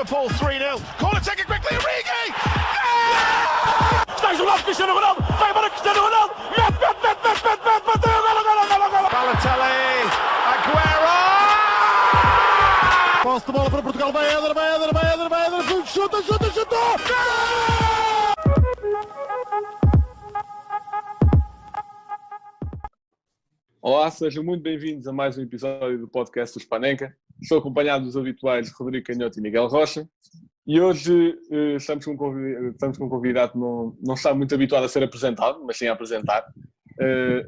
Liverpool 3-0. Corner taken quickly, Origi! Está isolado Cristiano Ronaldo, vai para Cristiano Ronaldo, mete, golo. Balotelli, Aguero! Posse de bola para Portugal, vai Éder, chuta! Olá, sejam muito bem-vindos a mais um episódio do podcast do Spanenka. Estou acompanhado dos habituais Rodrigo Canhoto e Miguel Rocha. E hoje estamos com um convidado que não está muito habituado a ser apresentado, mas sim a apresentar.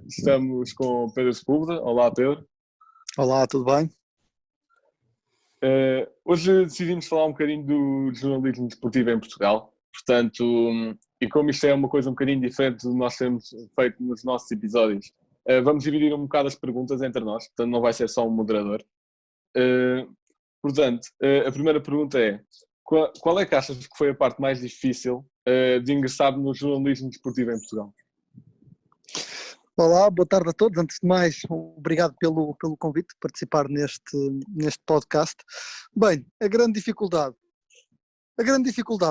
Estamos com Pedro Sepúlveda. Olá, Pedro. Olá, tudo bem? Hoje decidimos falar um bocadinho do jornalismo desportivo em Portugal. Portanto, e como isto é uma coisa um bocadinho diferente do que nós temos feito nos nossos episódios, vamos dividir um bocado as perguntas entre nós, portanto não vai ser só um moderador. Portanto, a primeira pergunta é: qual é que achas que foi a parte mais difícil de ingressar no jornalismo desportivo em Portugal? Olá, boa tarde a todos. Antes de mais, obrigado pelo convite de participar neste podcast. Bem, a grande dificuldade,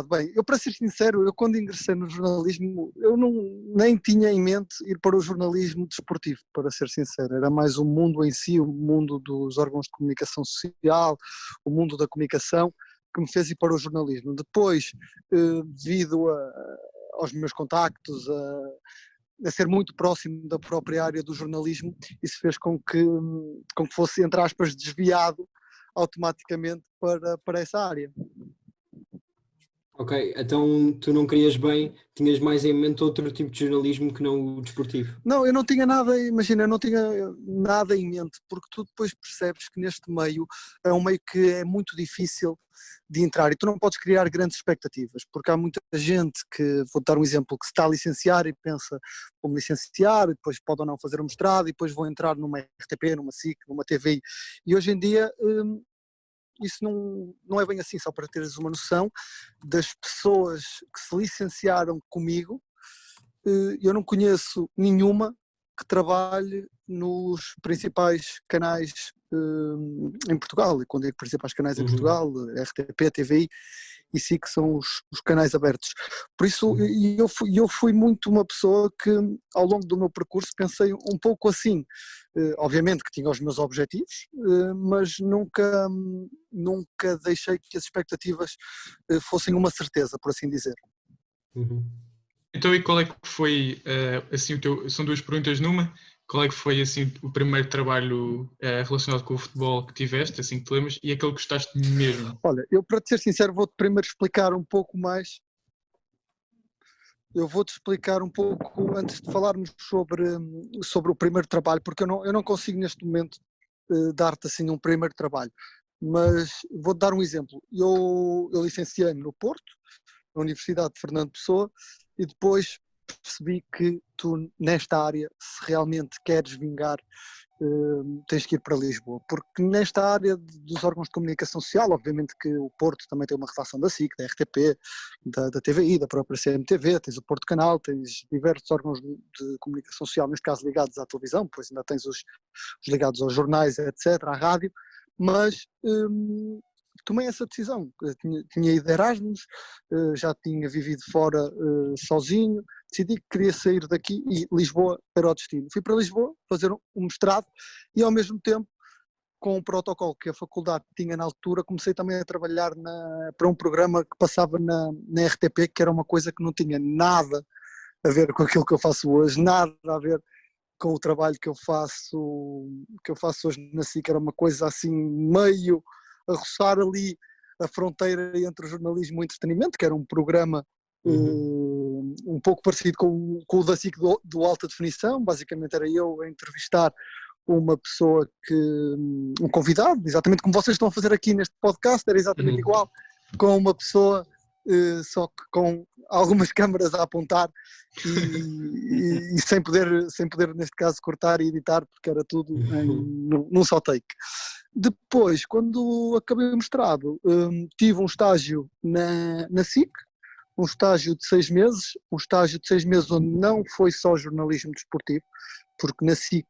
bem, eu para ser sincero, eu quando ingressei no jornalismo, eu nem tinha em mente ir para o jornalismo desportivo, para ser sincero. Era mais o mundo em si, o mundo dos órgãos de comunicação social, o mundo da comunicação, que me fez ir para o jornalismo. Depois, devido aos meus contactos, a ser muito próximo da própria área do jornalismo, isso fez com que fosse, entre aspas, desviado automaticamente para essa área. Ok, então tu não querias bem, tinhas mais em mente outro tipo de jornalismo que não o desportivo? Não, eu não tinha nada, imagina, eu não tinha nada em mente, porque tu depois percebes que neste meio é um meio que é muito difícil de entrar e tu não podes criar grandes expectativas, porque há muita gente que, vou dar um exemplo, que se está a licenciar e pensa, vou-me licenciar, e depois pode ou não fazer um mestrado, e depois vou entrar numa RTP, numa SIC, numa TVI, e hoje em dia isso não é bem assim. Só para teres uma noção das pessoas que se licenciaram comigo, eu não conheço nenhuma que trabalhe nos principais canais em Portugal. E quando digo principais canais em Portugal, RTP, TVI e SIC são os canais abertos. Por isso eu fui muito uma pessoa que ao longo do meu percurso pensei um pouco assim. Obviamente que tinha os meus objetivos, mas nunca deixei que as expectativas fossem uma certeza, por assim dizer. Então, e qual é que foi, assim, são duas perguntas numa, qual é que foi, assim, o primeiro trabalho relacionado com o futebol que tiveste, assim que te lembras, e aquele que gostaste mesmo? Olha, eu para te ser sincero vou-te primeiro explicar um pouco mais. Eu vou-te explicar um pouco, antes de falarmos sobre o primeiro trabalho, porque eu não consigo neste momento dar-te assim um primeiro trabalho, mas vou-te dar um exemplo. Eu licenciei-me no Porto, na Universidade de Fernando Pessoa, e depois percebi que tu nesta área, se realmente queres vingar, tens que ir para Lisboa, porque nesta área dos órgãos de comunicação social, obviamente que o Porto também tem uma redação da SIC, da RTP, da TVI, da própria CMTV, tens o Porto Canal, tens diversos órgãos de comunicação social, neste caso ligados à televisão, depois ainda tens os ligados aos jornais, etc., à rádio, mas tomei essa decisão. Eu tinha ido de Erasmus, já tinha vivido fora sozinho, decidi que queria sair daqui e Lisboa era o destino. Fui para Lisboa fazer um mestrado e ao mesmo tempo, com o protocolo que a faculdade tinha na altura, comecei também a trabalhar para um programa que passava na RTP, que era uma coisa que não tinha nada a ver com aquilo que eu faço hoje, nada a ver com o trabalho que eu faço hoje na SIC. Era uma coisa assim meio a roçar ali a fronteira entre o jornalismo e o entretenimento, que era um programa um pouco parecido com o da SIC do Alta Definição. Basicamente era eu a entrevistar uma pessoa um convidado, exatamente como vocês estão a fazer aqui neste podcast, era exatamente igual, com uma pessoa, só que com algumas câmaras a apontar e sem poder, neste caso, cortar e editar, porque era tudo num só take. Depois, quando acabei o mestrado, tive um estágio na SIC, um estágio de 6 meses, onde não foi só jornalismo desportivo, porque na SIC,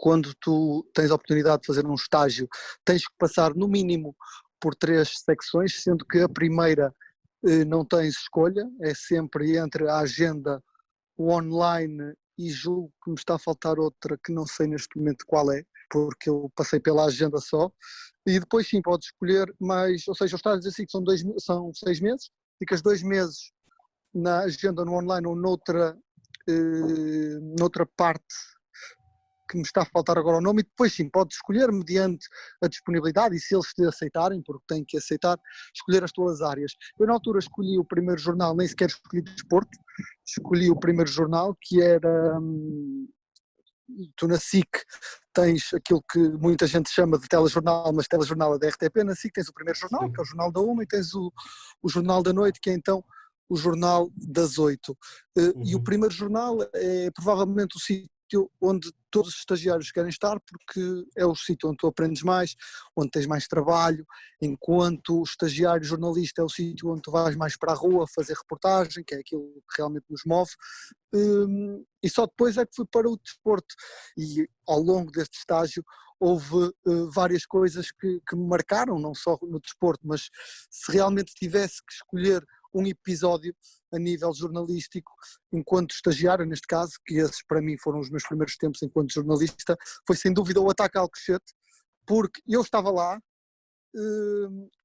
quando tu tens a oportunidade de fazer um estágio, tens que passar no mínimo por 3 secções, sendo que a primeira não tens escolha, é sempre entre a agenda, o online e julgo que me está a faltar outra que não sei neste momento qual é, porque eu passei pela agenda só, e depois sim podes escolher mais, ou seja, os estágios assim que são 6 meses, ficas 2 meses na agenda no online ou noutra parte que me está a faltar agora o nome, e depois sim, podes escolher mediante a disponibilidade e se eles te aceitarem, porque têm que aceitar, escolher as tuas áreas. Eu na altura escolhi o primeiro jornal, nem sequer escolhi desporto, escolhi o primeiro jornal que era, tu na SIC tens aquilo que muita gente chama de telejornal, mas telejornal é da RTP, na SIC tens o primeiro jornal, que é o Jornal da 1, e tens o Jornal da Noite, que é então o Jornal das 8. E o primeiro jornal é provavelmente o sítio onde todos os estagiários querem estar, porque é o sítio onde tu aprendes mais, onde tens mais trabalho, enquanto o estagiário jornalista é o sítio onde tu vais mais para a rua fazer reportagem, que é aquilo que realmente nos move, e só depois é que fui para o desporto, e ao longo deste estágio houve várias coisas que me marcaram, não só no desporto, mas se realmente tivesse que escolher um episódio a nível jornalístico, enquanto estagiário neste caso, que esses para mim foram os meus primeiros tempos enquanto jornalista, foi sem dúvida o ataque ao Alcochete, porque eu estava lá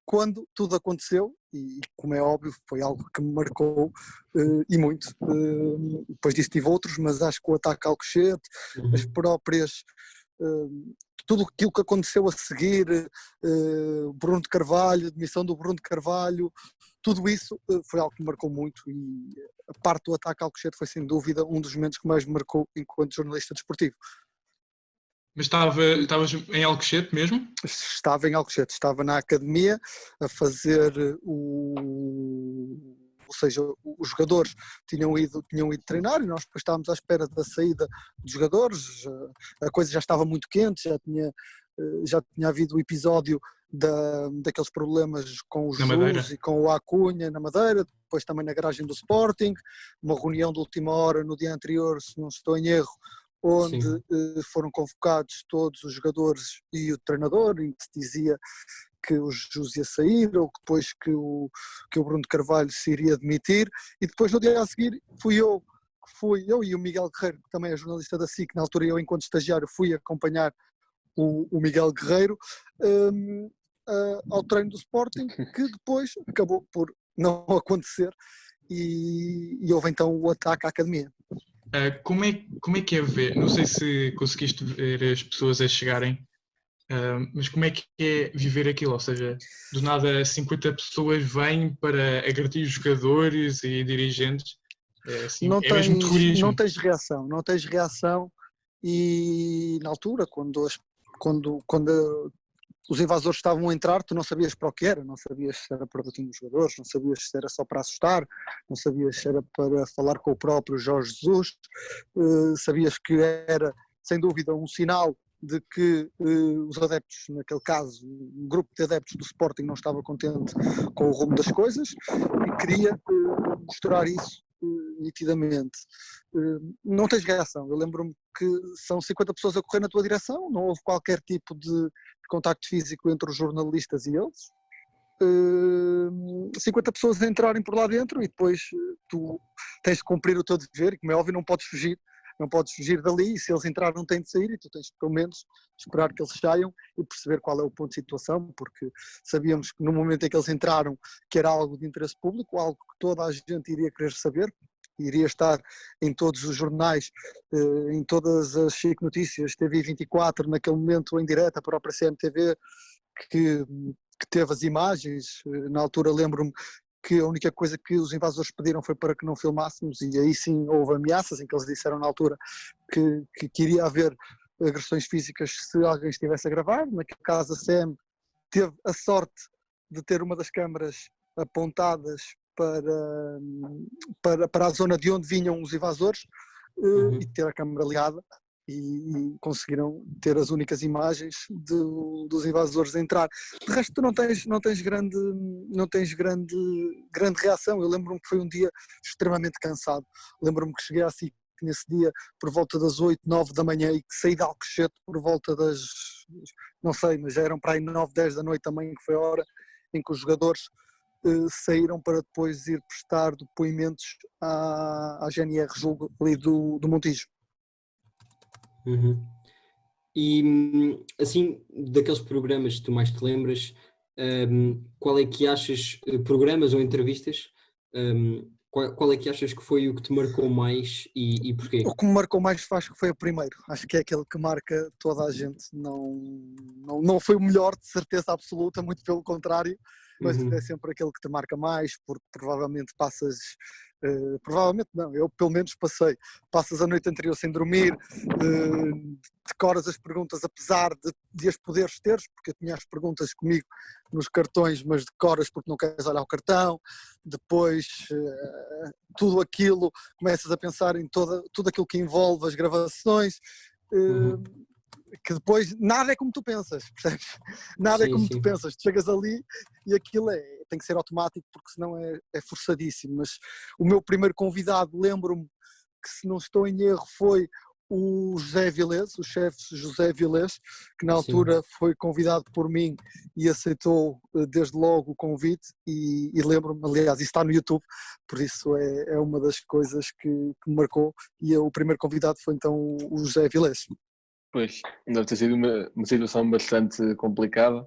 quando tudo aconteceu, e como é óbvio foi algo que me marcou e muito. Depois disso tive outros, mas acho que o ataque ao Alcochete, as próprias... tudo aquilo que aconteceu a seguir, Bruno de Carvalho, a demissão do Bruno de Carvalho, tudo isso foi algo que me marcou muito, e a parte do ataque ao Alcochete foi sem dúvida um dos momentos que mais me marcou enquanto jornalista desportivo. Mas estavas em Alcochete mesmo? Estava em Alcochete, estava na academia a fazer ou seja, os jogadores tinham ido treinar e nós depois estávamos à espera da saída dos jogadores, a coisa já estava muito quente, já tinha havido o episódio daqueles problemas com o Jesus e com o Acunha na Madeira, depois também na garagem do Sporting, uma reunião de última hora no dia anterior, se não estou em erro, onde foram convocados todos os jogadores e o treinador, em que se dizia que o Jesus ia sair, ou depois que o Bruno de Carvalho se iria demitir, e depois no dia a seguir fui eu e o Miguel Guerreiro, que também é jornalista da SIC, na altura eu enquanto estagiário fui acompanhar o Miguel Guerreiro ao treino do Sporting, que depois acabou por não acontecer, e houve então o ataque à academia. Como é que é ver? Não sei se conseguiste ver as pessoas a chegarem, mas como é que é viver aquilo? Ou seja, do nada 50 pessoas vêm para agredir os jogadores e dirigentes. Assim, é mesmo terrorismo. Não tens reação, e na altura, quando os invasores estavam a entrar, tu não sabias para o que era, não sabias se era para bater nos jogadores, não sabias se era só para assustar, não sabias se era para falar com o próprio Jorge Jesus, sabias que era, sem dúvida, um sinal de que os adeptos, naquele caso, um grupo de adeptos do Sporting não estava contente com o rumo das coisas e queria mostrar isso nitidamente. Não tens reação. Eu lembro-me que são 50 pessoas a correr na tua direção, não houve qualquer tipo de contacto físico entre os jornalistas e eles. 50 pessoas a entrarem por lá dentro e depois tu tens de cumprir o teu dever, e como é óbvio não podes fugir dali, e se eles entraram têm de sair, e tu tens de pelo menos esperar que eles saiam e perceber qual é o ponto de situação, porque sabíamos que no momento em que eles entraram que era algo de interesse público, algo que toda a gente iria querer saber, iria estar em todos os jornais, em todas as SIC Notícias, TV24, naquele momento em direto, a própria CMTV, que teve as imagens. Na altura lembro-me que a única coisa que os invasores pediram foi para que não filmássemos, e aí sim houve ameaças, em que eles disseram na altura que iria haver agressões físicas se alguém estivesse a gravar. Naquele caso a CM teve a sorte de ter uma das câmaras apontadas para a zona de onde vinham os invasores, e ter a câmara ligada, e conseguiram ter as únicas imagens dos invasores a entrar. De resto tu não tens grande reação. Eu lembro-me que foi um dia extremamente cansado. Lembro-me que cheguei à SIC que nesse dia por volta das 8, 9 da manhã e que saí de Alcochete por volta das, não sei, mas já eram para aí 9, 10 da noite também, que foi a hora em que os jogadores saíram para depois ir prestar depoimentos à GNR, julgo, ali do Montijo. Uhum. E assim, daqueles programas que tu mais te lembras, qual é que achas, programas ou entrevistas, qual é que achas que foi o que te marcou mais e porquê? O que me marcou mais acho que foi o primeiro, acho que é aquele que marca toda a gente, não foi o melhor de certeza absoluta, muito pelo contrário, mas Uhum. é sempre aquele que te marca mais, porque provavelmente provavelmente não, eu pelo menos passas a noite anterior sem dormir, decoras as perguntas apesar de as poderes teres, porque eu tinha as perguntas comigo nos cartões, mas decoras porque não queres olhar o cartão, depois tudo aquilo, começas a pensar em tudo aquilo que envolve as gravações, Uhum. que depois nada é como tu pensas, percebes? Nada é Sim, como tu sim. pensas, tu chegas ali e aquilo tem que ser automático porque senão é forçadíssimo, mas o meu primeiro convidado, lembro-me que se não estou em erro foi o José Vilés, o chefe José Vilés, que na Sim. altura foi convidado por mim e aceitou desde logo o convite e lembro-me, aliás, isso está no YouTube, por isso é uma das coisas que me marcou e o primeiro convidado foi então o José Vilés. Pois, deve ter sido uma situação bastante complicada.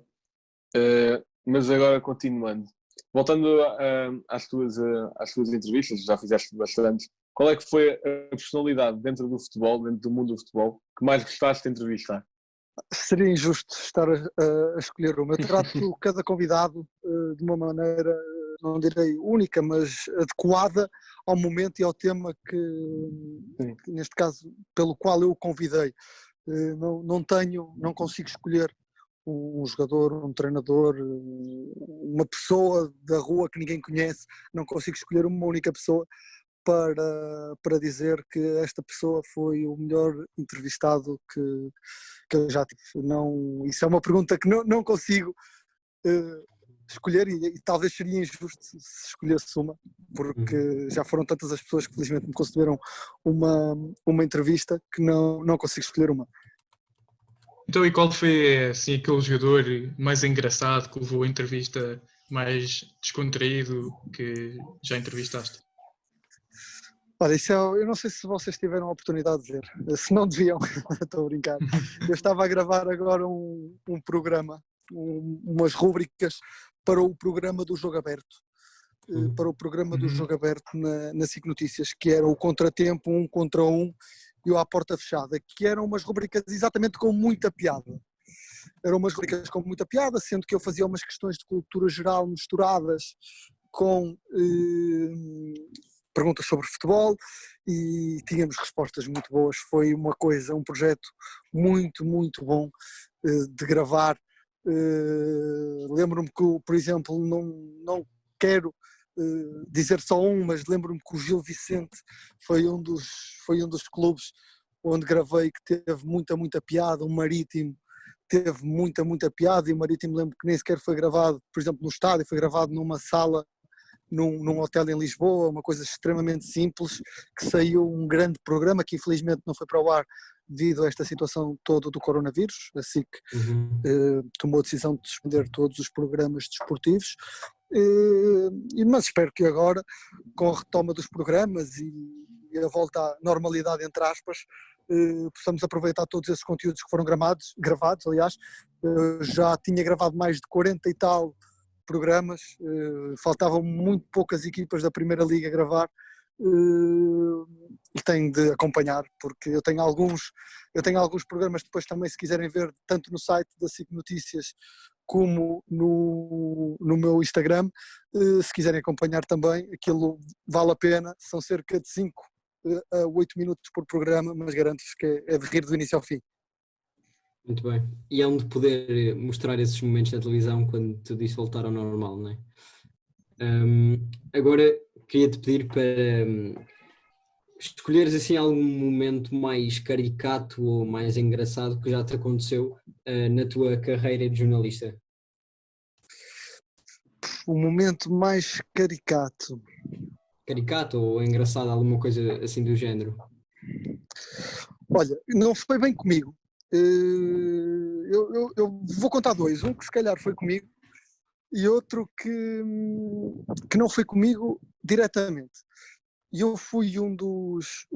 Mas agora continuando, voltando às tuas entrevistas, já fizeste bastante, qual é que foi a personalidade dentro do futebol, dentro do mundo do futebol, que mais gostaste de entrevistar? Seria injusto estar a escolher uma. Eu trato cada convidado de uma maneira, não direi única, mas adequada ao momento e ao tema que neste caso, pelo qual eu o convidei. Não consigo escolher um jogador, um treinador, uma pessoa da rua que ninguém conhece, não consigo escolher uma única pessoa para dizer que esta pessoa foi o melhor entrevistado que eu já tive. Não, isso é uma pergunta que não consigo escolher e talvez seria injusto se escolhesse uma, porque já foram tantas as pessoas que felizmente me concederam uma entrevista que não consigo escolher uma. Então, e qual foi assim, aquele jogador mais engraçado que levou a entrevista mais descontraído que já entrevistaste? Olha, eu não sei se vocês tiveram a oportunidade de ver, se não deviam, estou a brincar. Eu estava a gravar agora um programa, umas rúbricas para o programa do Jogo Aberto, para o programa do Jogo Aberto na SIC Notícias, que era o Contratempo, 1 contra 1 e o À Porta Fechada, que eram umas rúbricas exatamente com muita piada. Eram umas rúbricas com muita piada, sendo que eu fazia umas questões de cultura geral misturadas com perguntas sobre futebol e tínhamos respostas muito boas. Foi um projeto muito, muito bom de gravar. Lembro-me que, por exemplo, não quero dizer só mas lembro-me que o Gil Vicente foi um dos clubes onde gravei que teve muita, muita piada. O Marítimo teve muita, muita piada e o Marítimo lembro que nem sequer foi gravado, por exemplo, no estádio, foi gravado numa sala num hotel em Lisboa, uma coisa extremamente simples, que saiu um grande programa que infelizmente não foi para o ar devido a esta situação toda do coronavírus, assim que tomou a decisão de suspender todos os programas desportivos, mas espero que agora, com a retoma dos programas e a volta à normalidade, entre aspas, possamos aproveitar todos esses conteúdos que foram gravados, aliás, já tinha gravado mais de 40 e tal programas, faltavam muito poucas equipas da Primeira Liga a gravar e tenho de acompanhar, porque eu tenho alguns programas depois também, se quiserem ver, tanto no site da SIC Notícias como no meu Instagram, se quiserem acompanhar também, aquilo vale a pena, são cerca de 5 a 8 minutos por programa, mas garanto-vos que é de rir do início ao fim. Muito bem. E é onde poder mostrar esses momentos na televisão quando tudo isso voltar ao normal, não é? Agora queria-te pedir para escolheres assim algum momento mais caricato ou mais engraçado que já te aconteceu na tua carreira de jornalista. O momento mais caricato. Caricato ou engraçado, alguma coisa assim do género? Olha, não foi bem comigo. Eu vou contar dois. Um que se calhar foi comigo e outro que não foi comigo diretamente. E eu fui um dos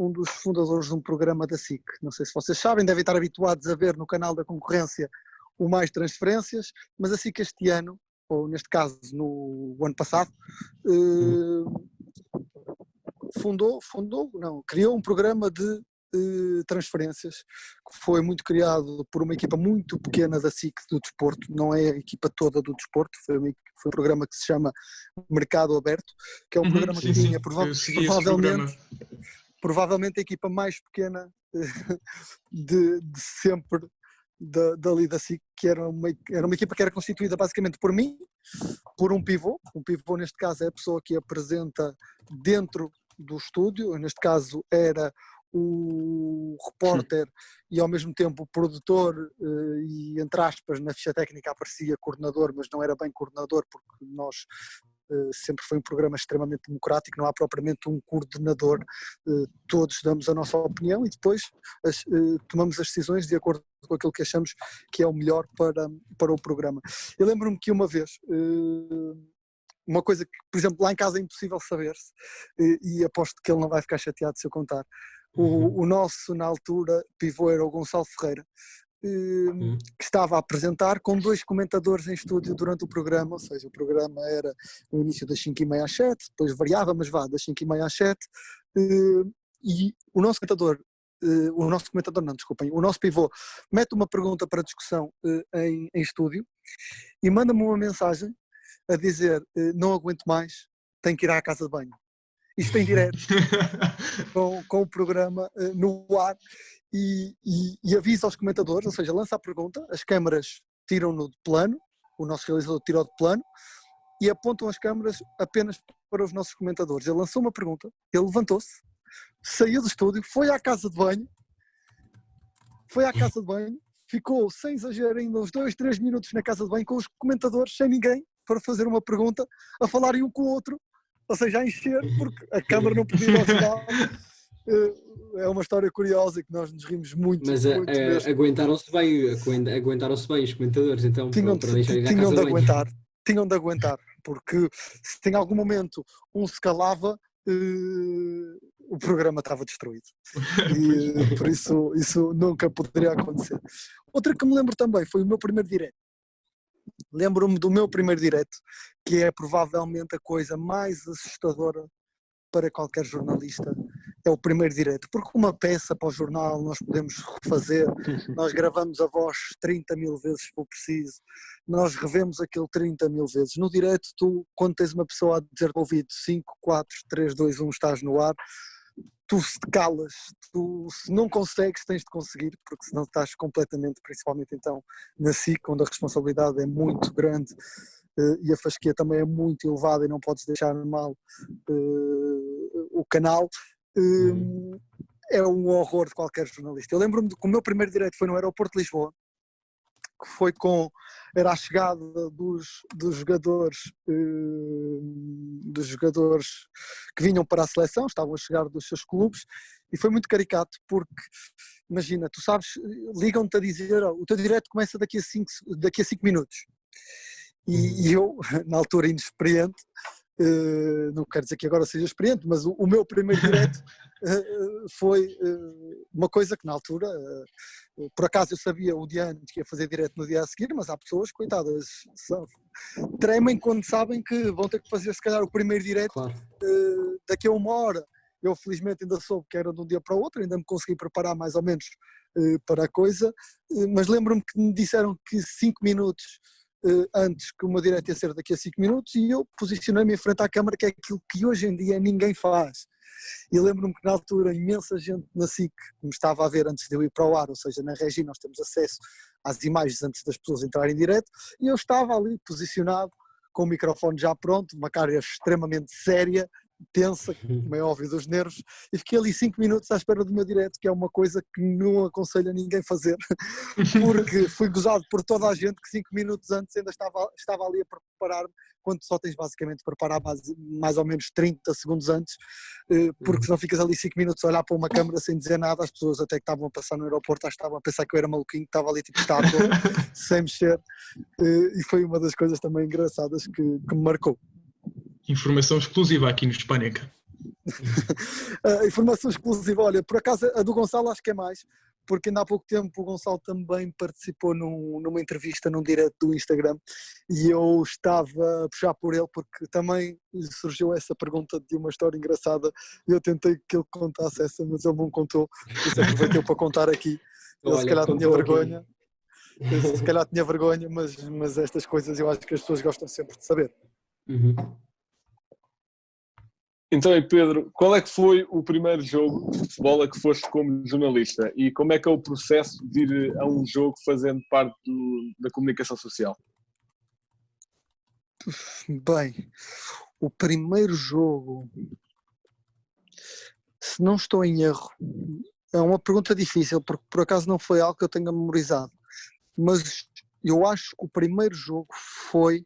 fundadores de um programa da SIC. Não sei se vocês sabem, devem estar habituados a ver no canal da concorrência o Mais Transferências, mas a SIC este ano, ou neste caso no ano passado, criou um programa de transferências que foi muito criado por uma equipa muito pequena da SIC do desporto, não é a equipa toda do desporto, foi um programa que se chama Mercado Aberto, que é um programa que tinha provavelmente a equipa mais pequena de sempre dali da SIC, que era uma equipa que era constituída basicamente por mim, por um pivô neste caso é a pessoa que apresenta dentro do estúdio, neste caso era o repórter e ao mesmo tempo o produtor e entre aspas na ficha técnica aparecia coordenador, mas não era bem coordenador porque nós sempre foi um programa extremamente democrático, não há propriamente um coordenador, todos damos a nossa opinião e depois tomamos as decisões de acordo com aquilo que achamos que é o melhor para o programa. Eu lembro-me que uma vez, uma coisa que, por exemplo, lá em casa é impossível saber-se, e aposto que ele não vai ficar chateado se eu contar, o nosso, na altura, pivô era o Gonçalo Ferreira, que estava a apresentar com dois comentadores em estúdio durante o programa, ou seja, o programa era no início das 5h30 às 7, depois variava, mas das 5h30 às 7, e o nosso pivô mete uma pergunta para discussão em estúdio e manda-me uma mensagem a dizer, não aguento mais, tenho que ir à casa de banho. Isto em direto, com o programa no ar e avisa aos comentadores, ou seja, lança a pergunta, as câmaras tiram-no de plano, o nosso realizador tirou de plano e apontam as câmaras apenas para os nossos comentadores. Ele lançou uma pergunta, ele levantou-se, saiu do estúdio, foi à casa de banho, ficou, sem exagero, ainda uns 2-3 minutos na casa de banho com os comentadores, sem ninguém, para fazer uma pergunta, a falarem um com o outro, ou seja, a encher, porque a câmara não podia ir ao final. É uma história curiosa que nós nos rimos muito. Mas aguentaram-se bem os comentadores, então, tinham para deixar ir à tinham casa de de banho. aguentar, tinham de aguentar, porque se em algum momento um se calava, o programa estava destruído. E por isso nunca poderia acontecer. Outra que me lembro também foi o meu primeiro direto. Lembro-me do meu primeiro direto, que é provavelmente a coisa mais assustadora para qualquer jornalista, é o primeiro direto, porque uma peça para o jornal nós podemos refazer, nós gravamos a voz 30 mil vezes se for preciso, nós revemos aquilo 30 mil vezes. No direto, tu, quando tens uma pessoa a dizer ao ouvido 5, 4, 3, 2, 1, estás no ar, tu se calas, tu se não consegues tens de conseguir, porque senão estás completamente, principalmente então na SIC, onde a responsabilidade é muito grande e a fasquia também é muito elevada e não podes deixar mal o canal, é um horror de qualquer jornalista. Eu lembro-me que o meu primeiro direto foi no aeroporto de Lisboa, que foi era a chegada dos jogadores que vinham para a seleção, estavam a chegar dos seus clubes, e foi muito caricato porque, imagina, tu sabes, ligam-te a dizer, o teu direto começa daqui a 5 minutos, e eu, na altura inexperiente, não quero dizer que agora seja experiente, mas o meu primeiro direto foi uma coisa que na altura, por acaso eu sabia o dia antes que ia fazer direto no dia a seguir, mas há pessoas, coitadas, tremem quando sabem que vão ter que fazer se calhar o primeiro direto daqui a 1 hora. Eu felizmente ainda soube que era de um dia para o outro, ainda me consegui preparar mais ou menos para a coisa, mas lembro-me que me disseram que 5 minutos antes que o meu direto ia ser daqui a 5 minutos e eu posicionei-me em frente à câmara, que é aquilo que hoje em dia ninguém faz. E lembro-me que na altura imensa gente na SIC me estava a ver antes de eu ir para o ar, ou seja, na Regi nós temos acesso às imagens antes das pessoas entrarem em direto, e eu estava ali posicionado com o microfone já pronto, uma cara extremamente séria, tensa, como é óbvio, dos nervos, e fiquei ali 5 minutos à espera do meu direto, que é uma coisa que não aconselho a ninguém fazer, porque fui gozado por toda a gente que 5 minutos antes ainda estava ali a preparar-me, quando só tens basicamente de preparar mais ou menos 30 segundos antes, porque senão ficas ali 5 minutos a olhar para uma câmera sem dizer nada. As pessoas até que estavam a passar no aeroporto estavam a pensar que eu era maluquinho, que estava ali tipo estátua, sem mexer, e foi uma das coisas também engraçadas que me marcou. Informação exclusiva aqui no Hispaneca. Informação exclusiva, olha, por acaso a do Gonçalo acho que é mais, porque ainda há pouco tempo o Gonçalo também participou numa entrevista num direto do Instagram e eu estava a puxar por ele porque também surgiu essa pergunta de uma história engraçada e eu tentei que ele contasse essa, mas ele não contou, por isso aproveitei para contar aqui. Ele se calhar tinha vergonha, mas estas coisas eu acho que as pessoas gostam sempre de saber. Então, e Pedro, qual é que foi o primeiro jogo de futebol a que foste como jornalista e como é que é o processo de ir a um jogo fazendo parte da comunicação social? Bem, o primeiro jogo, se não estou em erro, é uma pergunta difícil porque por acaso não foi algo que eu tenha memorizado, mas eu acho que o primeiro jogo foi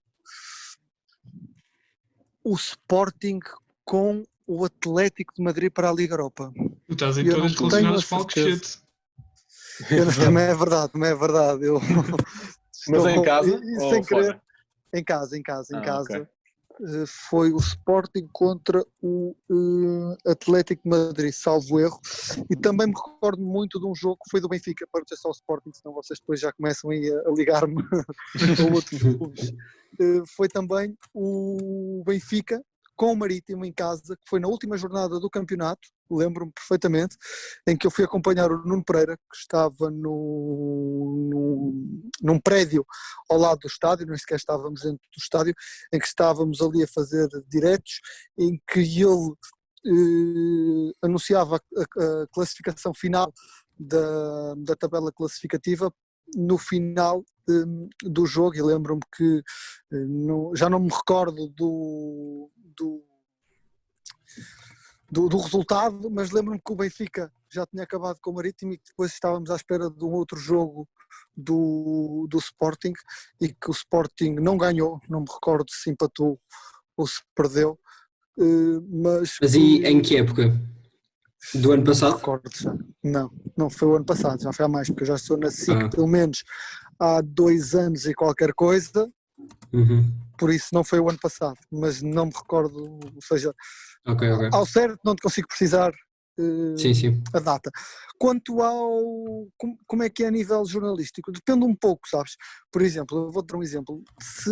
o Sporting com o Atlético de Madrid para a Liga Europa. Tu estás em todas relacionadas com Alcochete. Também é verdade. Mas em casa sem ou querer, fora? Em casa. Okay. Foi o Sporting contra o Atlético de Madrid, salvo erro, e também me recordo muito de um jogo que foi do Benfica, para dizer só o Sporting, senão vocês depois já começam aí a ligar-me a outros clubes. Foi também o Benfica com o Marítimo em casa, que foi na última jornada do campeonato, lembro-me perfeitamente, em que eu fui acompanhar o Nuno Pereira, que estava num prédio ao lado do estádio, nem sequer estávamos dentro do estádio, em que estávamos ali a fazer diretos, em que ele anunciava a classificação final da tabela classificativa no final do jogo, e lembro-me que já não me recordo do resultado, mas lembro-me que o Benfica já tinha acabado com o Marítimo e que depois estávamos à espera de um outro jogo do Sporting e que o Sporting não ganhou, não me recordo se empatou ou se perdeu. Mas e em que época? Do ano passado? Não me recordo já. Não foi o ano passado, já foi há mais, porque eu já estou na SIC pelo menos há 2 anos e qualquer coisa, por isso não foi o ano passado, mas não me recordo, ou seja, okay. Ao certo não te consigo precisar sim. a data. Quanto ao como é que é a nível jornalístico, depende um pouco, sabes? Por exemplo, eu vou-te dar um exemplo, se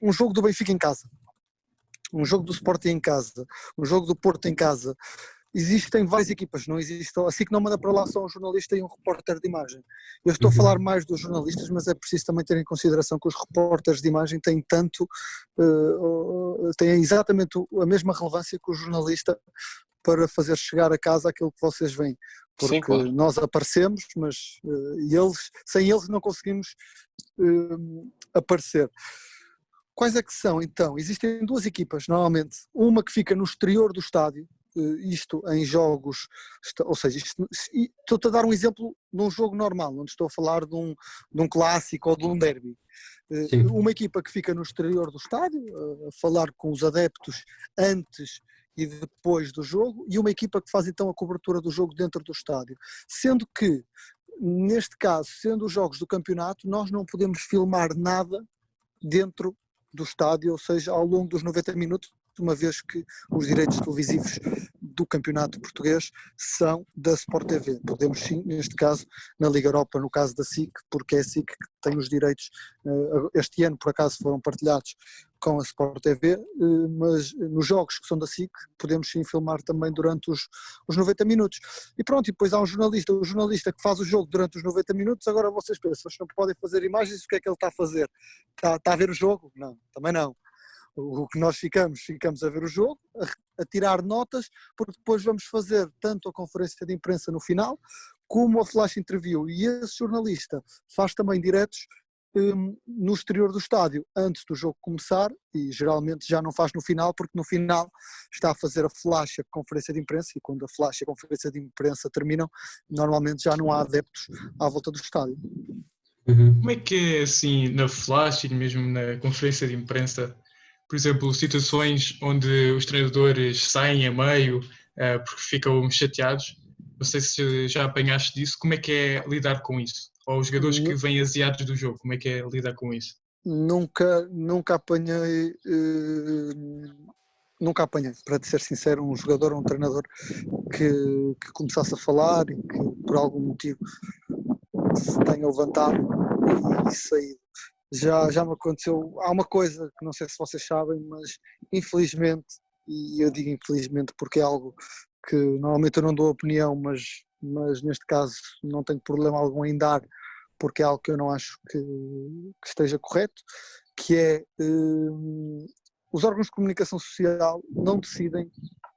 um jogo do Benfica em casa, um jogo do Sporting em casa, um jogo do Porto em casa, existem várias equipas, não existe, assim que não manda para lá só um jornalista e um repórter de imagem. Eu estou a falar mais dos jornalistas, mas é preciso também ter em consideração que os repórteres de imagem têm têm exatamente a mesma relevância que o jornalista para fazer chegar a casa aquilo que vocês veem. Porque sim, claro. Nós aparecemos, mas sem eles não conseguimos aparecer. Quais é que são, então? Existem 2 equipas, normalmente. Uma que fica no exterior do estádio, isto em jogos, ou seja, estou-te a dar um exemplo de um jogo normal, onde estou a falar de um clássico ou de um derby. Uma equipa que fica no exterior do estádio, a falar com os adeptos antes e depois do jogo, e uma equipa que faz então a cobertura do jogo dentro do estádio. Sendo que, neste caso, sendo os jogos do campeonato, nós não podemos filmar nada dentro do estádio, ou seja, ao longo dos 90 minutos, uma vez que os direitos televisivos do campeonato português são da Sport TV. Podemos sim, neste caso, na Liga Europa, no caso da SIC, porque é a SIC que tem os direitos, este ano por acaso foram partilhados com a Sport TV, mas nos jogos que são da SIC podemos sim filmar também durante os 90 minutos. E pronto, e depois há o jornalista que faz o jogo durante os 90 minutos, agora vocês pensam, vocês não podem fazer imagens, o que é que ele está a fazer? Está a ver o jogo? Não, também não. O que nós ficamos a ver o jogo, a tirar notas, porque depois vamos fazer tanto a conferência de imprensa no final, como a flash interview. E esse jornalista faz também diretos no exterior do estádio antes do jogo começar, e geralmente já não faz no final, porque no final está a fazer a flash, a conferência de imprensa, e quando a flash e a conferência de imprensa terminam, normalmente já não há adeptos à volta do estádio. Como é que é assim na flash e mesmo na conferência de imprensa? Por exemplo, situações onde os treinadores saem a meio porque ficam chateados. Não sei se já apanhaste disso. Como é que é lidar com isso? Ou os jogadores que vêm aziados do jogo, como é que é lidar com isso? Nunca apanhei, para te ser sincero, um jogador ou um treinador que começasse a falar e que por algum motivo se tenha levantado e saído. Já me aconteceu, há uma coisa que não sei se vocês sabem, mas infelizmente, e eu digo infelizmente porque é algo que normalmente eu não dou opinião, mas neste caso não tenho problema algum em dar, porque é algo que eu não acho que esteja correto, que é os órgãos de comunicação social não decidem